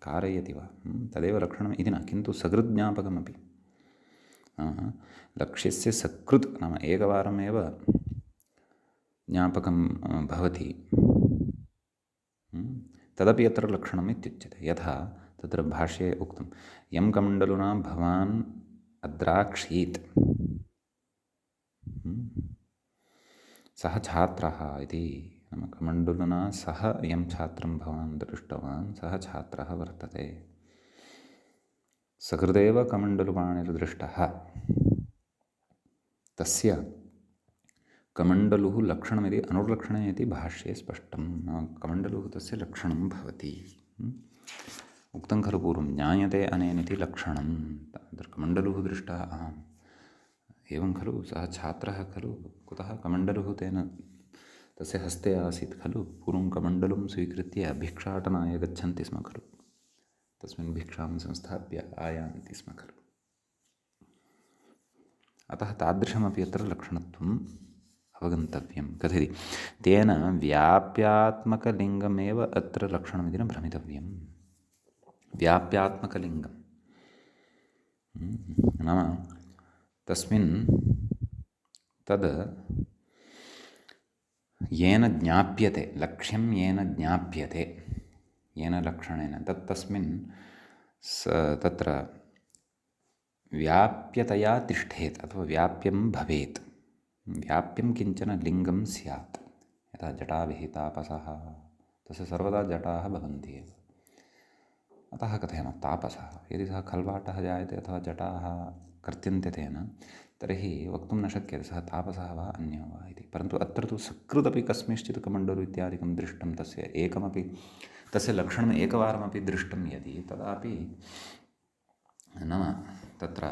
कारयति वा, तदेव लक्षणम् इति न, किन्तु सकृज्ञापकमपि। लक्ष्यस्य सकृत् नाम एकवारमेव ज्ञापकं भवति, तदपि अत्र लक्षणम् इत्युच्यते। यथा तत्र भाष्ये उक्तं यं कमण्डलुना भवान् अद्राक्षीत् सः छात्रः इति। नाम कमण्डलुना सह यं छात्रं भवान् दृष्टवान् सः छात्रः वर्तते। सकृदेव कमण्डलुपाणिर्दृष्टः, तस्य कमण्डलुः लक्षणमिति अनुर्लक्षणे इति भाष्ये स्पष्टं। नाम कमण्डलुः तस्य लक्षणं भवति। उक्तं खलु पूर्वं ज्ञायते अनेनिति लक्षणं। तत्र कमण्डलुः दृष्टः एवं खलु, सः छात्रः खलु, कुतः कमण्डलुः तेन तस्य हस्ते आसीत् खलु। पूर्वं कमण्डलुं स्वीकृत्य भिक्षाटनाय गच्छन्ति स्म खलु, तस्मिन् भिक्षां संस्थाप्य आयान्ति स्म खलु। अतः तादृशमपि अत्र लक्षणत्वम् अवगन्तव्यं। कथयति तेन व्याप्यात्मकलिङ्गमेव अत्र लक्षणमिति न भ्रमितव्यं। व्याप्यात्मकलिङ्गं नाम तस्मिन् तद् येन ज्ञाप्यते, लक्ष्यं येन ज्ञाप्यते, येन लक्षणेन तस्मिन् तत्र व्याप्यतया तिष्ठेत् अथवा व्याप्यं भवेत्। व्याप्यं किञ्चन लिङ्गं स्यात्। यथा जटाभिः तापसः, तस्य सर्वदा जटाः भवन्ति एव, अतः कथयामः तापसः। यदि सः खल्वाटः जायते अथवा जटाः कर्त्यन्ते तेन, तर्हि वक्तुं न शक्यते सः तापसः वा अन्यो वा इति। परन्तु अत्र तु सकृदपि कस्मिंश्चित् कमण्डलु इत्यादिकं दृष्टं, तस्य एकमपि तस्य लक्षणम् एकवारमपि दृष्टं यदि, तदापि नाम तत्र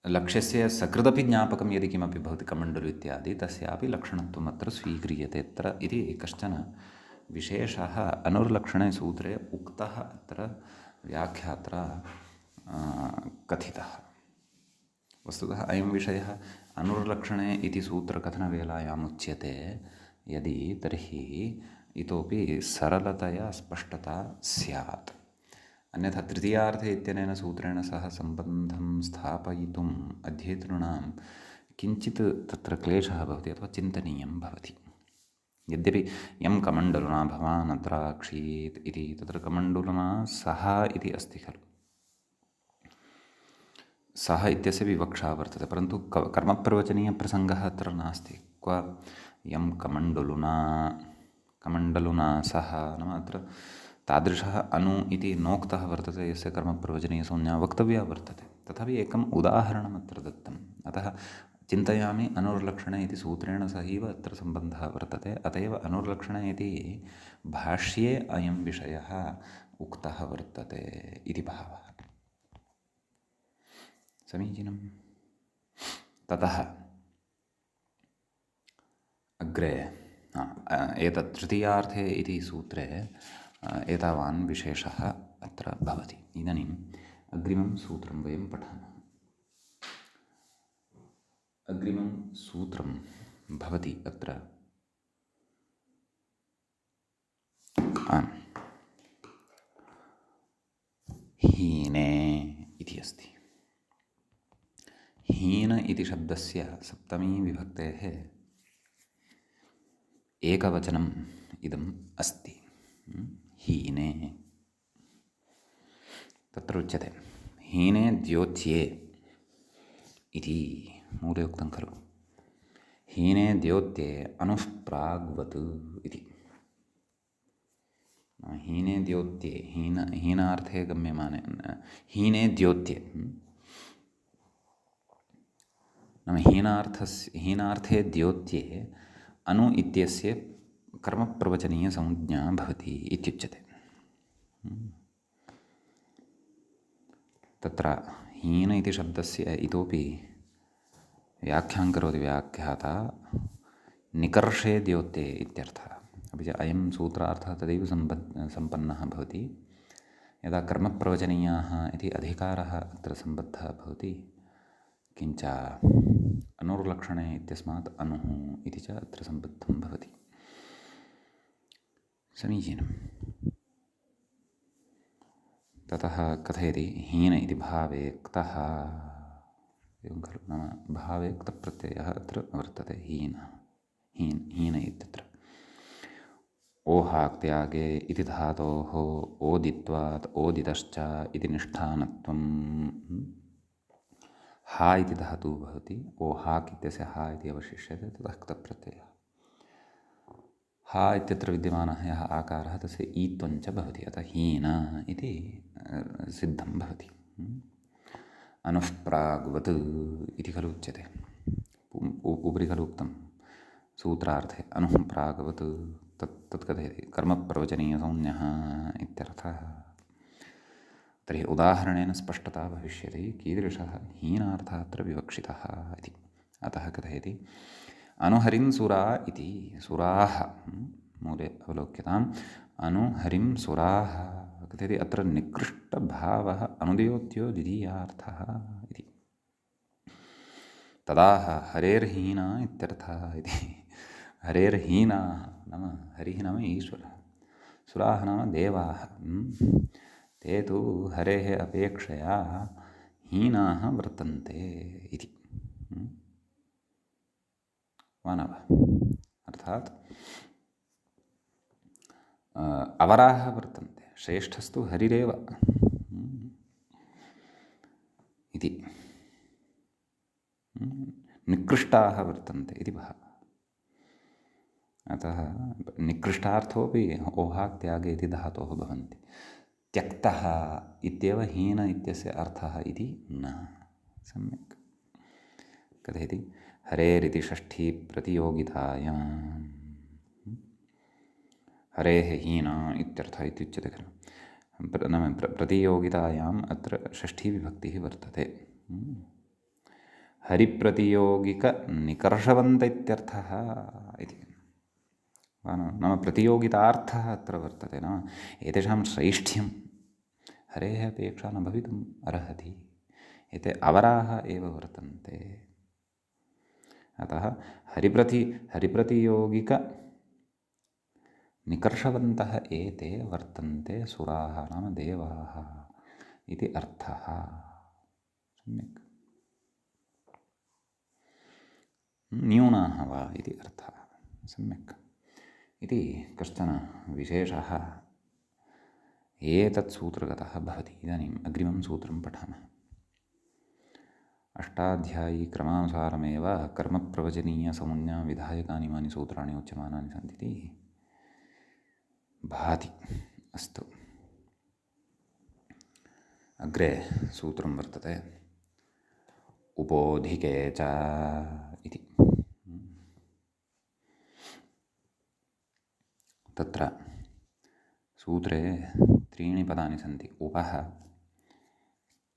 लक्ष्यस्य सकृदपि ज्ञापकं यदि किमपि भवति कमण्डलु इत्यादि, तस्यापि लक्षणत्वम् अत्र स्वीक्रियते अत्र इति कश्चन विशेषः अनुर्लक्षणे सूत्रे उक्तः अत्र व्याख्यात्रा कथितः। वस्तुतः अयं विषयः अनुर्लक्षणे इति सूत्रकथनवेलायाम् उच्यते यदि, तर्हि इतोपि सरलतया स्पष्टता स्यात्। अन्यथा तृतीयार्थे इत्यनेन सूत्रेण सह सम्बन्धं स्थापयितुम् अध्येतॄणां किञ्चित् तत्र क्लेशः भवति अथवा चिन्तनीयं भवति। यद्यपि यं कमण्डलुना भवान् अत्राक्षीत् इति, तत्र कमण्डलुना सः इति अस्ति खलु, सः इत्यस्य विवक्षा वर्तते, परन्तु कर्मप्रवचनीयप्रसङ्गः अत्र नास्ति। क्व यं कमण्डलुना सः, नाम अत्र तादृशः अनु इति नोक्तः वर्तते यस्य कर्मप्रवचनीयसंज्ञा वक्तव्या वर्तते। तथापि एकम् उदाहरणम् अत्र दत्तम्, अतः चिन्तयामि अनुर्लक्षणे इति सूत्रेण सहैव अत्र सम्बन्धः वर्तते। अत एव अनुर्लक्षणे इति भाष्ये अयं विषयः उक्तः वर्तते इति भावः। समीचीनं। ततः अग्रे एतत् तृतीयार्थे इति सूत्रे एतावान् विशेषः अत्र भवति। इदानीम् अग्रिमं सूत्रं वयं पठामः। अग्रिमं सूत्रं भवति अत्र हीने इति अस्ति। हीन इति शब्दस्य सप्तमी विभक्तेः एकवचनम् इदम् अस्ति। हीने तत्र उच्यते हीने द्योत्ये इति मूले उक्तं खलु। हीने द्योत्ये अनुः प्राग्वत् इति। हीने द्योत्ये, हीनार्थे गम्यमाने, हीने द्योत्ये नाम हीनार्थे द्योत्ये अनु इत्यस्य कर्मप्रवचनीयसंज्ञा भवति इत्युच्यते। तत्र हीन इति शब्दस्य इतोपि व्याख्यां करोति व्याख्याता निकर्षे द्योत्ये इत्यर्थः। अपि च अयं सूत्रार्थः तदैव सम्पन्नः भवति यदा कर्मप्रवचनीयाः इति अधिकारः अत्र सम्बद्धः भवति, किञ्च अनुर्लक्षणे इत्यस्मात् अनुः इति च अत्र सम्बद्धं भवति। समीचीनं। ततः कथयति हीन इति भावे क्तः, एवं खलु, नाम भावे क्तप्रत्ययः अत्र वर्तते। हीन इत्यत्र ओहाक्त्यागे इति धातोः ओदित्वात् ओदितश्च इति निष्ठानत्वं हा इति धातुः भवति। ओहाक् इत्यस्य हा इति अवशिष्यते, ततः क्तप्रत्ययः। हा इत्यत्र विद्यमानः यः आकारः तस्य ईत्वञ्च भवति, अतः हीन इति सिद्धं भवति। अनुः प्राग्वत् इति खलु उच्यते। उपरि खलु उक्तं सूत्रार्थे अनुः प्राग्वत्, तत् कथयति कर्मप्रवचनीयसंज्ञः इत्यर्थः। तर्हि उदाहरणेन स्पष्टता भविष्यति कीदृशः हीनार्थः अत्र विवक्षितः इति। अतः कथयति अनुहरिं सुरा इति। सुराः मूले अवलोक्यताम्। अनुहरिं सुराः कथयति अत्र निकृष्टभावः अनुद्योत्यो द्वितीयार्थः इति। तदाह हरेर्हीना इत्यर्थः इति। हरेर्हीनाः नाम हरिः नाम ईश्वरः, सुराः नाम देवाः। ते तु हरेः अपेक्षया हीनाः वर्तन्ते इति। मानवः अर्थात् अवराः वर्तन्ते, श्रेष्ठस्तु हरिरेव इति। निकृष्टाः वर्तन्ते इति भावः। अतः निकृष्टार्थोऽपि ओहात्यागे इति धातोः भवन्ति। त्यक्तः इत्येव हीन इत्यस्य अर्थः इति न। सम्यक् कथयति हरेरिति षष्ठी प्रतियोगितायां हरेः हीन इत्यर्थः इत्युच्यते खलु। नाम प्रतियोगितायाम् अत्र षष्ठी विभक्तिः वर्तते। हरिप्रतियोगिकनिकर्षवन्त इत्यर्थः इति नाम प्रतियोगितार्थः अत्र वर्तते। नाम एतेषां श्रैष्ठ्यं हरेः अपेक्षा न भवितुम् अर्हति। एते अवराः एव वर्तन्ते। अतः हरिप्रतियोगिकनिकर्षवन्तः एते वर्तन्ते सुराः नाम देवाः इति अर्थः। सम्यक् न्यूनाः वा इति अर्थः। सम्यक् इति कश्चन विशेषः एतत् सूत्रगतः भवति। इदानीम् अग्रिमं सूत्रं पठामः। अष्टाध्यायी क्रमानुसारमेव कर्मप्रवचनीयसंज्ञा विधायकानि इमानि सूत्राणि उच्यमानानि सन्ति इति भाति। अस्तु, अग्रे सूत्रं वर्तते उपोधिके च इति। तत्र सूत्रे त्रीणि पदानि सन्ति। उपः,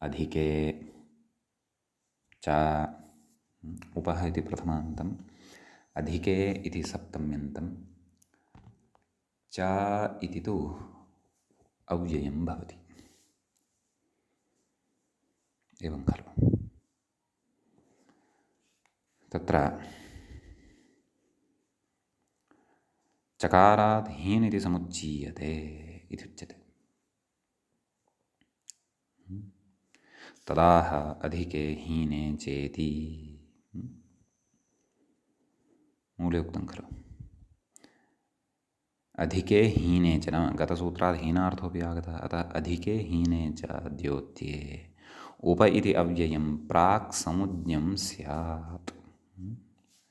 अधिके च। उपः इति प्रथमान्तम्, अधिके इति सप्तम्यन्तं, च इति तु अव्ययं भवति। एवं खलु। तत्र चकारात् हीन् इति समुच्चीयते इति उच्यते। तदाह अधिके हीने चेति मूले उक्तं खलु। अधिके हीने च नाम गतसूत्रात् हीनार्थोऽपि आगतः। अतः अधिके हीने च द्योत्ये उप इति अव्ययं प्राक् समुज्ञं स्यात्।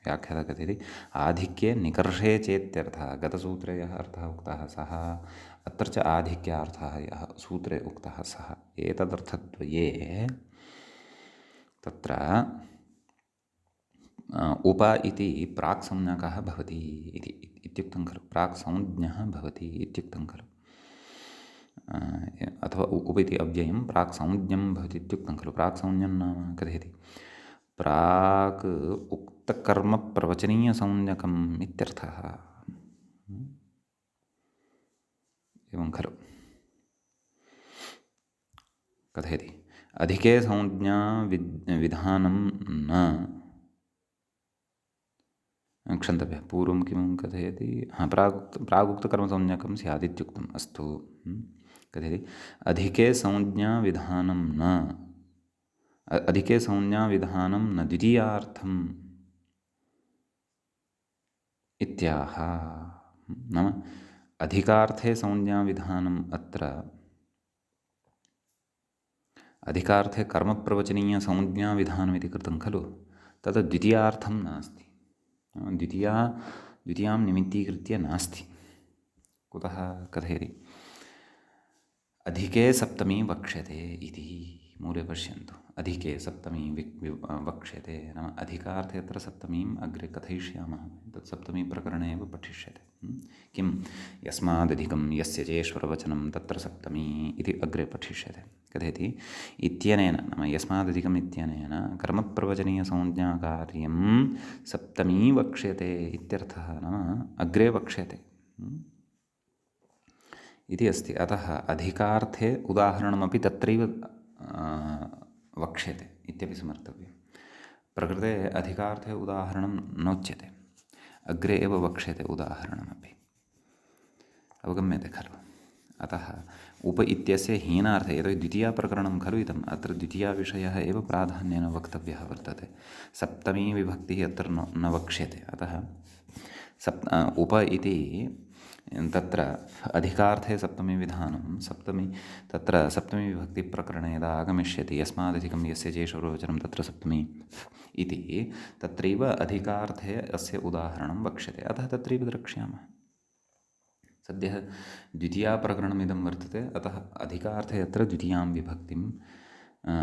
व्याख्याता कथयति आधिक्ये निकर्षे चेत्यर्थः। गतसूत्रे यः अर्थः उक्तः सः, अत्र च आधिक्यार्थः यः सूत्रे उक्तः सः। एतदर्थद्वये तत्र उप इति प्राक् संज्ञकः भवति इत्युक्तं खलु। प्राक् संज्ञः भवति इत्युक्तं खलु। अथवा उप इति अव्ययं प्राक् संज्ञं भवति इत्युक्तं खलु। प्राक् संज्ञं नाम कथयति प्राक् उक्तकर्मप्रवचनीयसंज्ञकम् इत्यर्थः। एवं खलु। कथयति अधिके संज्ञा विधानं न क्षन्तव्यः। पूर्वं किं कथयति प्रागुक्तकर्मसंज्ञकं स्यात् इत्युक्तम्। अस्तु, कथयति अधिके संज्ञा विधानं न, अधिके संज्ञा विधानं न द्वितीयार्थम् इत्याह। नाम अधिकार्थे संज्ञा विधानम् अत्र अधिकार्थे कर्मप्रवचनीयसंज्ञा विधानमिति कृतं खलु। तद् द्वितीयार्थं नास्ति। द्वितीयां निमित्तीकृत्य नास्ति। कुतः कथयति अधिके सप्तमी वक्ष्यते इति। मूले पश्यन्तु, अधिके सप्तमी वक्ष्यते नाम अधिकार्थे अत्र सप्तमीम् अग्रे कथयिष्यामः। तत् सप्तमी प्रकरणे एव पठिष्यते। किं यस्मादधिकं यस्य चेश्वरवचनं तत्र सप्तमी इति अग्रे पठिष्यते। कथयति इत्यनेन नाम यस्मादधिकम् इत्यनेन कर्मप्रवचनीयसंज्ञाकार्यं सप्तमी वक्ष्यते इत्यर्थः। नाम अग्रे वक्ष्यते इति अस्ति। अतः अधिकार्थे उदाहरणमपि तत्रैव वक्ष्यते इत्यपि स्मर्तव्यं। प्रकृते अधिकार्थे उदाहरणं नोच्यते, अग्रे एव वक्ष्यते उदाहरणमपि। अवगम्यते खलु। अतः उप इत्यस्य हीनार्थे यतोहि द्वितीयाप्रकरणं खलु इदम्, अत्र द्वितीयाविषयः एव प्राधान्येन वक्तव्यः वर्तते। सप्तमी विभक्तिः अत्र न वक्ष्यते। अतः उप इति तत्र अधिकार्थे सप्तमी विधानं सप्तमी तत्र सप्तमी विभक्तिप्रकरणे यदा आगमिष्यति यस्मादधिकं यस्य चेशवरोचनं तत्र सप्तमी इति तत्रैव अधिकार्थे अस्य उदाहरणं वक्ष्यते। अतः तत्रैव द्रक्ष्यामः। सद्यः द्वितीयाप्रकरणमिदं वर्तते, अतः अधिकार्थे अत्र द्वितीयां विभक्तिं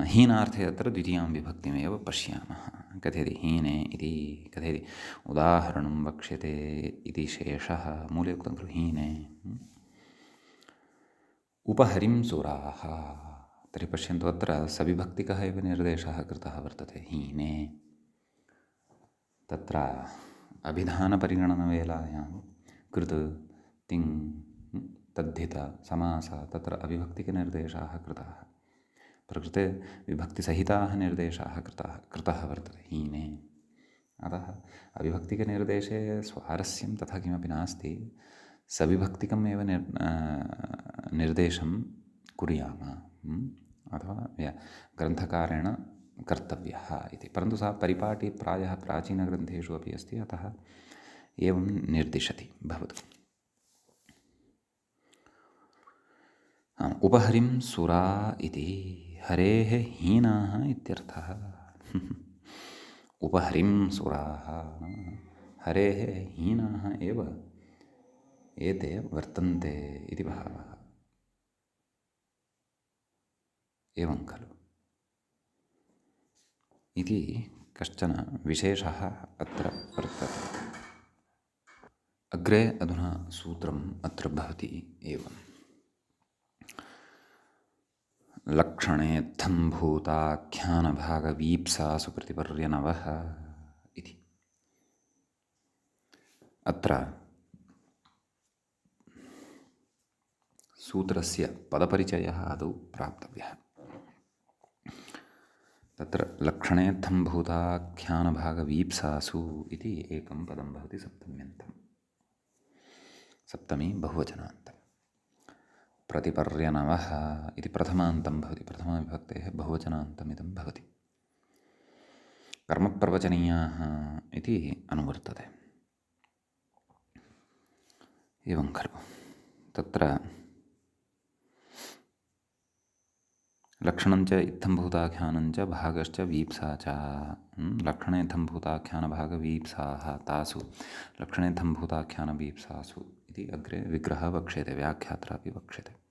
हीनार्थे अत्र द्वितीयां विभक्तिमेव पश्यामः। कथयति हीने इति कथयति उदाहरणं वक्ष्यते इति शेषः मूले उक्तं खलु हीने। उपहरिं सुराः, तर्हि पश्यन्तु अत्र सविभक्तिकः एव निर्देशः कृतः वर्तते हीने। तत्र अभिधानपरिगणनवेलायां कृत् तिङ् तद्धित समास तत्र अविभक्तिकनिर्देशाः कृताः, प्रकृते विभक्तिसहिताः निर्देशाः कृतः वर्तते हीने। अतः अविभक्तिकनिर्देशे स्वारस्यं तथा किमपि नास्ति, सविभक्तिकम् एव निर्देशं कुर्याम अथवा ग्रन्थकारेण कर्तव्यः इति। परन्तु सा परिपाटी प्रायः प्राचीनग्रन्थेषु अपि अस्ति, अतः एवं निर्दिशति भवतु। उपहरिं सुरा इति हरेः हीनाः इत्यर्थः। उपहरिं सुराः हरेः हीनाः एव एते वर्तन्ते इति भावः। एवं खलु इति कश्चन विशेषः अत्र वर्तते। अग्रे अधुना सूत्रम् अत्र भवति एवम्। लक्षणेत्थं भूताख्यानभागवीप्सासु प्रतिपर्यनवः इति। अत्र सूत्रस्य पदपरिचयः आदौ प्राप्तव्यः। तत्र लक्षणेत्थं भूताख्यानभागवीप्सासु इति एकं पदं भवति सप्तम्यन्तं, सप्तमी बहुवचनान्तं। प्रतिपर्यनवः इति प्रथमान्तं भवति, प्रथमाविभक्तेः बहुवचनान्तमिदं भवति। कर्मप्रवचनीयाः इति अनुवर्तते। एवं खलु तत्र लक्षणञ्च इत्थम्भूताख्यानञ्च भागश्च वीप्सा च। लक्षणेत्थम्भूताख्यानभागवीप्साः तासु लक्षणेत्थम्भूताख्यानवीप्सासु इति अग्रे विग्रहः वक्ष्यते, व्याख्यात्रापि वक्ष्यते।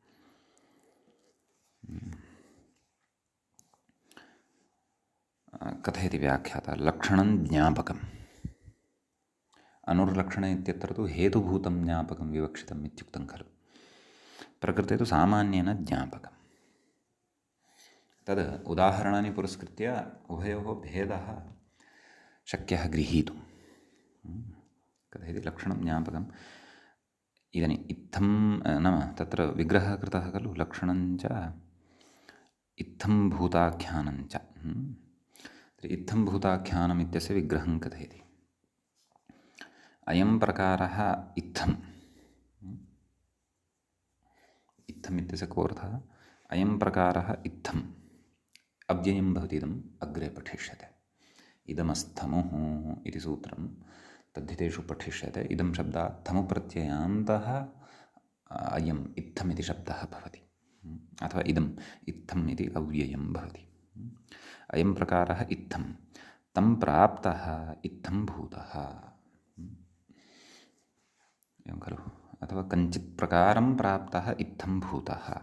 कथयति व्याख्याता लक्षणं ज्ञापकम्। अनुर्लक्षणे इत्यत्र तु हेतुभूतं ज्ञापकं विवक्षितम् इत्युक्तं खलु। प्रकृते तु सामान्येन ज्ञापकम्। तद् उदाहरणानि पुरस्कृत्य उभयोः भेदः शक्यः गृहीतुं। कथयति लक्षणं ज्ञापकम्। इदानीम् इत्थं नाम तत्र विग्रहः कृतः खलु, लक्षणञ्च इत्थं भूताख्यानञ्च। इत्थं भूताख्यानम् इत्यस्य विग्रहं कथयति। अयं प्रकारः इत्थम्, इत्थम् इत्यस्य कोऽर्थः, अयं प्रकारः इत्थम् अव्ययं भवति, इदम् अग्रे पठिष्यते। इदमस्थमुः इति सूत्रं तद्धितेषु पठिष्यते। इदं शब्दात् थमुप्रत्ययान्तः अयम् इत्थम् इति शब्दः भवति, अथवा इदम् इत्थम् इति अव्ययं भवति। अयं प्रकारः इत्थं, तं प्राप्तः इत्थं भूतः, एवं खलु। अथवा कञ्चित् प्रकारं प्राप्तः इत्थं भूतः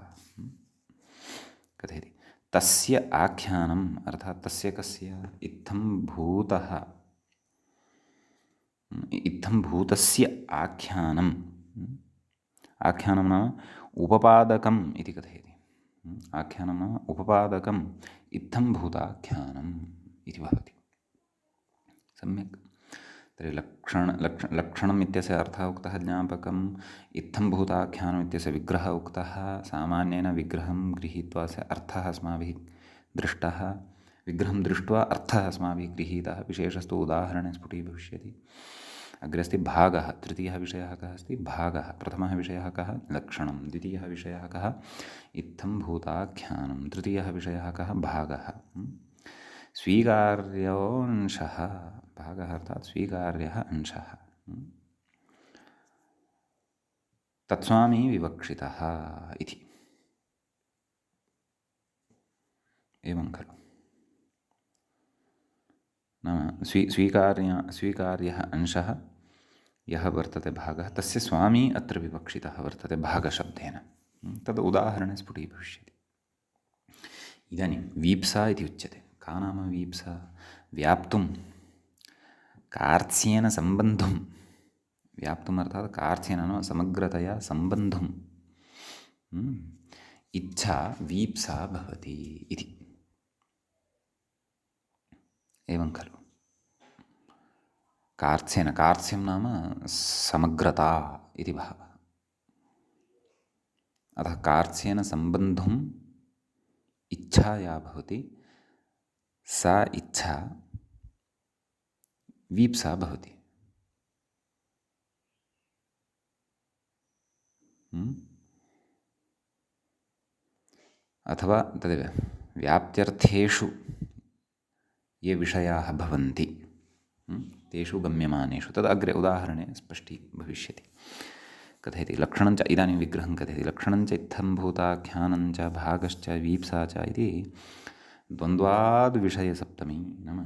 कथयति। तस्य आख्यानम् अर्थात् तस्य कस्य इत्थं भूतः, इत्थं भूतस्य आख्यानम्, आख्यानं नाम उपपादकम् इति कथयति। आख्यानं नाम उपपादकम् इत्थं भूताख्यानम् इति भवति। सम्यक्। तर्हि लक्षणम् इत्यस्य अर्थः उक्तः ज्ञापकम्, इत्थं भूताख्यानम् इत्यस्य विग्रहः उक्तः। सामान्येन विग्रहं गृहीत्वा अस्य अर्थः अस्माभिः दृष्टः, विग्रहं दृष्ट्वा अर्थः अस्माभिः गृहीतः, विशेषस्तु उदाहरणे स्फुटीभविष्यति। अग्रे अस्ति भागः, तृतीयः विषयः कः अस्ति भागः, प्रथमः विषयः कः लक्षणं, द्वितीयः विषयः कः इत्थं भूताख्यानं, तृतीयः विषयः कः भागः। स्वीकार्योऽंशः, भागः अर्थात् स्वीकार्यः अंशः, तत्स्वामी विवक्षितः इति। एवं खलु नाम स्वीकार्यः अंशः यः वर्तते भागः, तस्य स्वामी अत्र विवक्षितः वर्तते भागशब्देन। तद् उदाहरणे स्फुटीभविष्यति। इदानीं वीप्सा इति उच्यते। का नाम वीप्सा? व्याप्तुं, कार्त्स्येन सम्बन्धुं, व्याप्तुम् अर्थात् कार्त्स्येन नाम समग्रतया सम्बन्धुं इच्छा वीप्सा भवति इति। एवं खलु कार्त्स्येन, कार्त्स्यं नाम समग्रता इति भावः। अतः कार्त्स्येन सम्बन्धुम् इच्छा या भवति सा इच्छा वीप्सा भवति। अथवा तदेव व्याप्त्यर्थेषु ये विषयाः भवन्ति तेषु गम्यमानेषु, तद् अग्रे उदाहरणे स्पष्टी भविष्यति। कथयति लक्षणञ्च, इदानीं विग्रहं कथयति लक्षणञ्च इत्थं भूताख्यानञ्च भागश्च वीप्सा च इति द्वन्द्वाद्विषयसप्तमी, नाम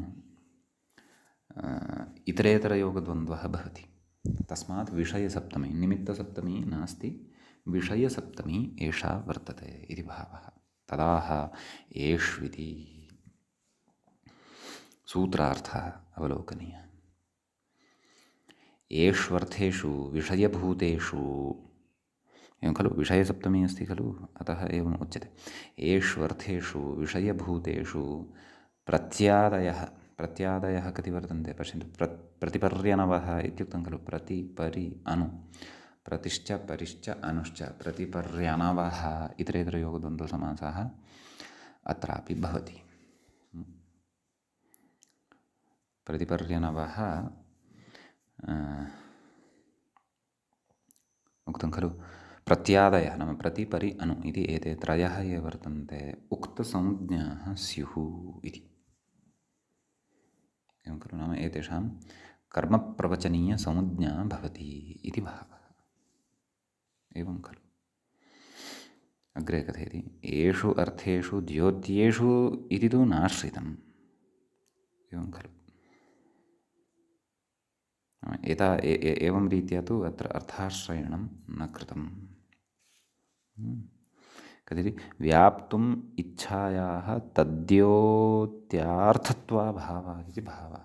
इतरेतरयोगद्वन्द्वः भवति। तस्मात् विषयसप्तमी, निमित्तसप्तमी नास्ति, विषयसप्तमी एषा वर्तते इति भावः। तदाह एष्विति सूत्रार्थः अवलोकनीयः। एष्वर्थेषु विषयभूतेषु, एवं खलु विषयसप्तमी अस्ति खलु, अतः एवम् उच्यते। एष्वर्थेषु विषयभूतेषु प्रत्यादयः, प्रत्यादयः कति वर्तन्ते पश्यन्तु। प्रतिपर्यनवः इत्युक्तं खलु, प्रति परि अनु, प्रतिश्च परिश्च अनुश्च प्रतिपर्यनवः इतरेतरयोगद्वन्द्वसमासः अत्रापि भवति। प्रतिपर्यनवः उक्तं खलु, प्रत्यादयः नाम प्रति परि अनु इति एते त्रयः ये वर्तन्ते उक्तसंज्ञाः स्युः इति। एवं खलु नाम एतेषां कर्मप्रवचनीयसंज्ञा भवति इति भावः। एवं खलु अग्रे कथयति येषु अर्थेषु द्योत्येषु इति तु नाश्रितम्। एवं खलु एवं रीत्या तु अत्र अर्थाश्रयणं न कृतम्। कथयति व्याप्तुम् इच्छायाः तद्योत्यार्थत्वाभावः इति भावः।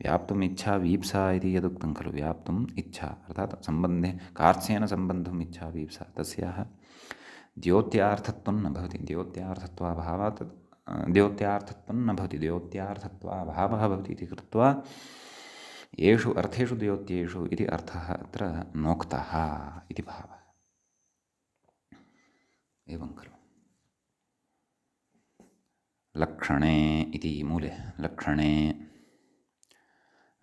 व्याप्तुम् इच्छा वीप्सा इति यदुक्तं खलु, व्याप्तुम् इच्छा अर्थात् सम्बन्धे कार्त्स्येन सम्बन्धुम् इच्छा वीप्सा, तस्याः द्योत्यार्थत्वं न भवति। द्योत्यार्थत्वाभावात् द्योत्यार्थत्वं न भवति, द्योत्यार्थत्वाभावः भवति इति कृत्वा येषु अर्थेषु द्योत्येषु इति अर्थः अत्र नोक्तः इति भावः। एवं खलु लक्षणे इति मूले, लक्षणे,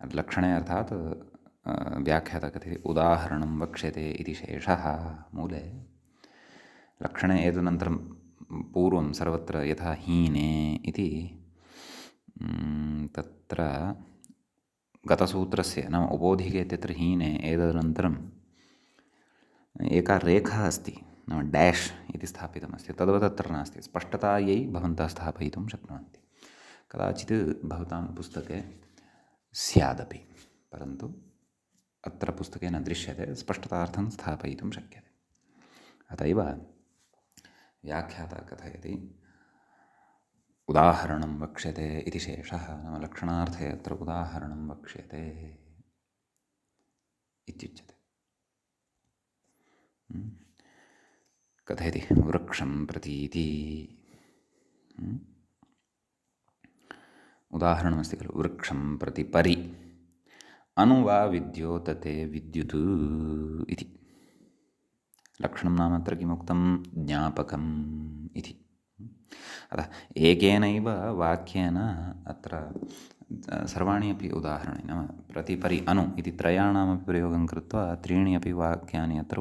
लक्षणे अर्थात् व्याख्याता कथयति उदाहरणं वक्ष्यते इति शेषः मूले। लक्षणे एतदनन्तरं पूर्वं सर्वत्र यथा हीने इति तत्र गतसूत्रस्य नाम उपोधिके इत्यत्र हीने एतदनन्तरम् एका रेखा अस्ति, नाम डैश् इति स्थापितमस्ति, तद्वत् अत्र नास्ति। स्पष्टतायै भवन्तः स्थापयितुं शक्नुवन्ति। कदाचित् भवतां पुस्तके स्यादपि, परन्तु अत्र पुस्तके न दृश्यते, स्पष्टतार्थं स्थापयितुं शक्यते। अत एव व्याख्याता कथयति उदाहरणं वक्ष्यते इति शेषः, नाम लक्षणार्थे अत्र उदाहरणं वक्ष्यते इत्युच्यते। कथयति वृक्षं प्रतीति, उदाहरणमस्ति खलु, वृक्षं प्रति परि अनु वा विद्योतते विद्युत् इति। लक्षणं नाम अत्र किमुक्तं, ज्ञापकम् इति। अतः एकेनैव वाक्येन अत्र सर्वाणि अपि उदाहरणानि नाम प्रतिपरि अनु इति त्रयाणामपि प्रयोगं कृत्वा त्रीणि अपि वाक्यानि अत्र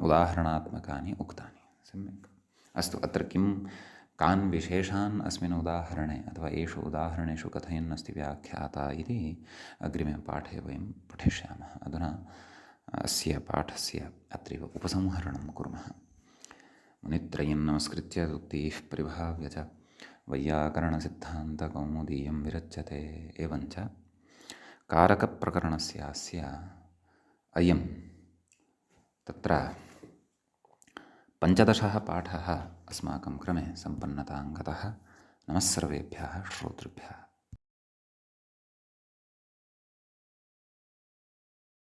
उदाहरणात्मकानि उक्तानि। सम्यक्। अस्तु, अत्र कान् विशेषान् अस्मिन् उदाहरणे अथवा एषु उदाहरणेषु कथयन् अस्ति व्याख्याता इति अग्रिमे पाठे वयं पठिष्यामः। अधुना अस्य पाठस्य अत्रैव उपसंहरणं कुर्मः। मुनित्रयं नमस्कृत्य उक्तिः परिभाव्य च वैयाकरणसिद्धान्तकौमुदीयं विरच्यते। एवञ्च कारकप्रकरणस्यास्य अयं तत्र 15 पाठः अस्माकं क्रमे सम्पन्नतां गतः। नमः सर्वेभ्यः श्रोतृभ्यः।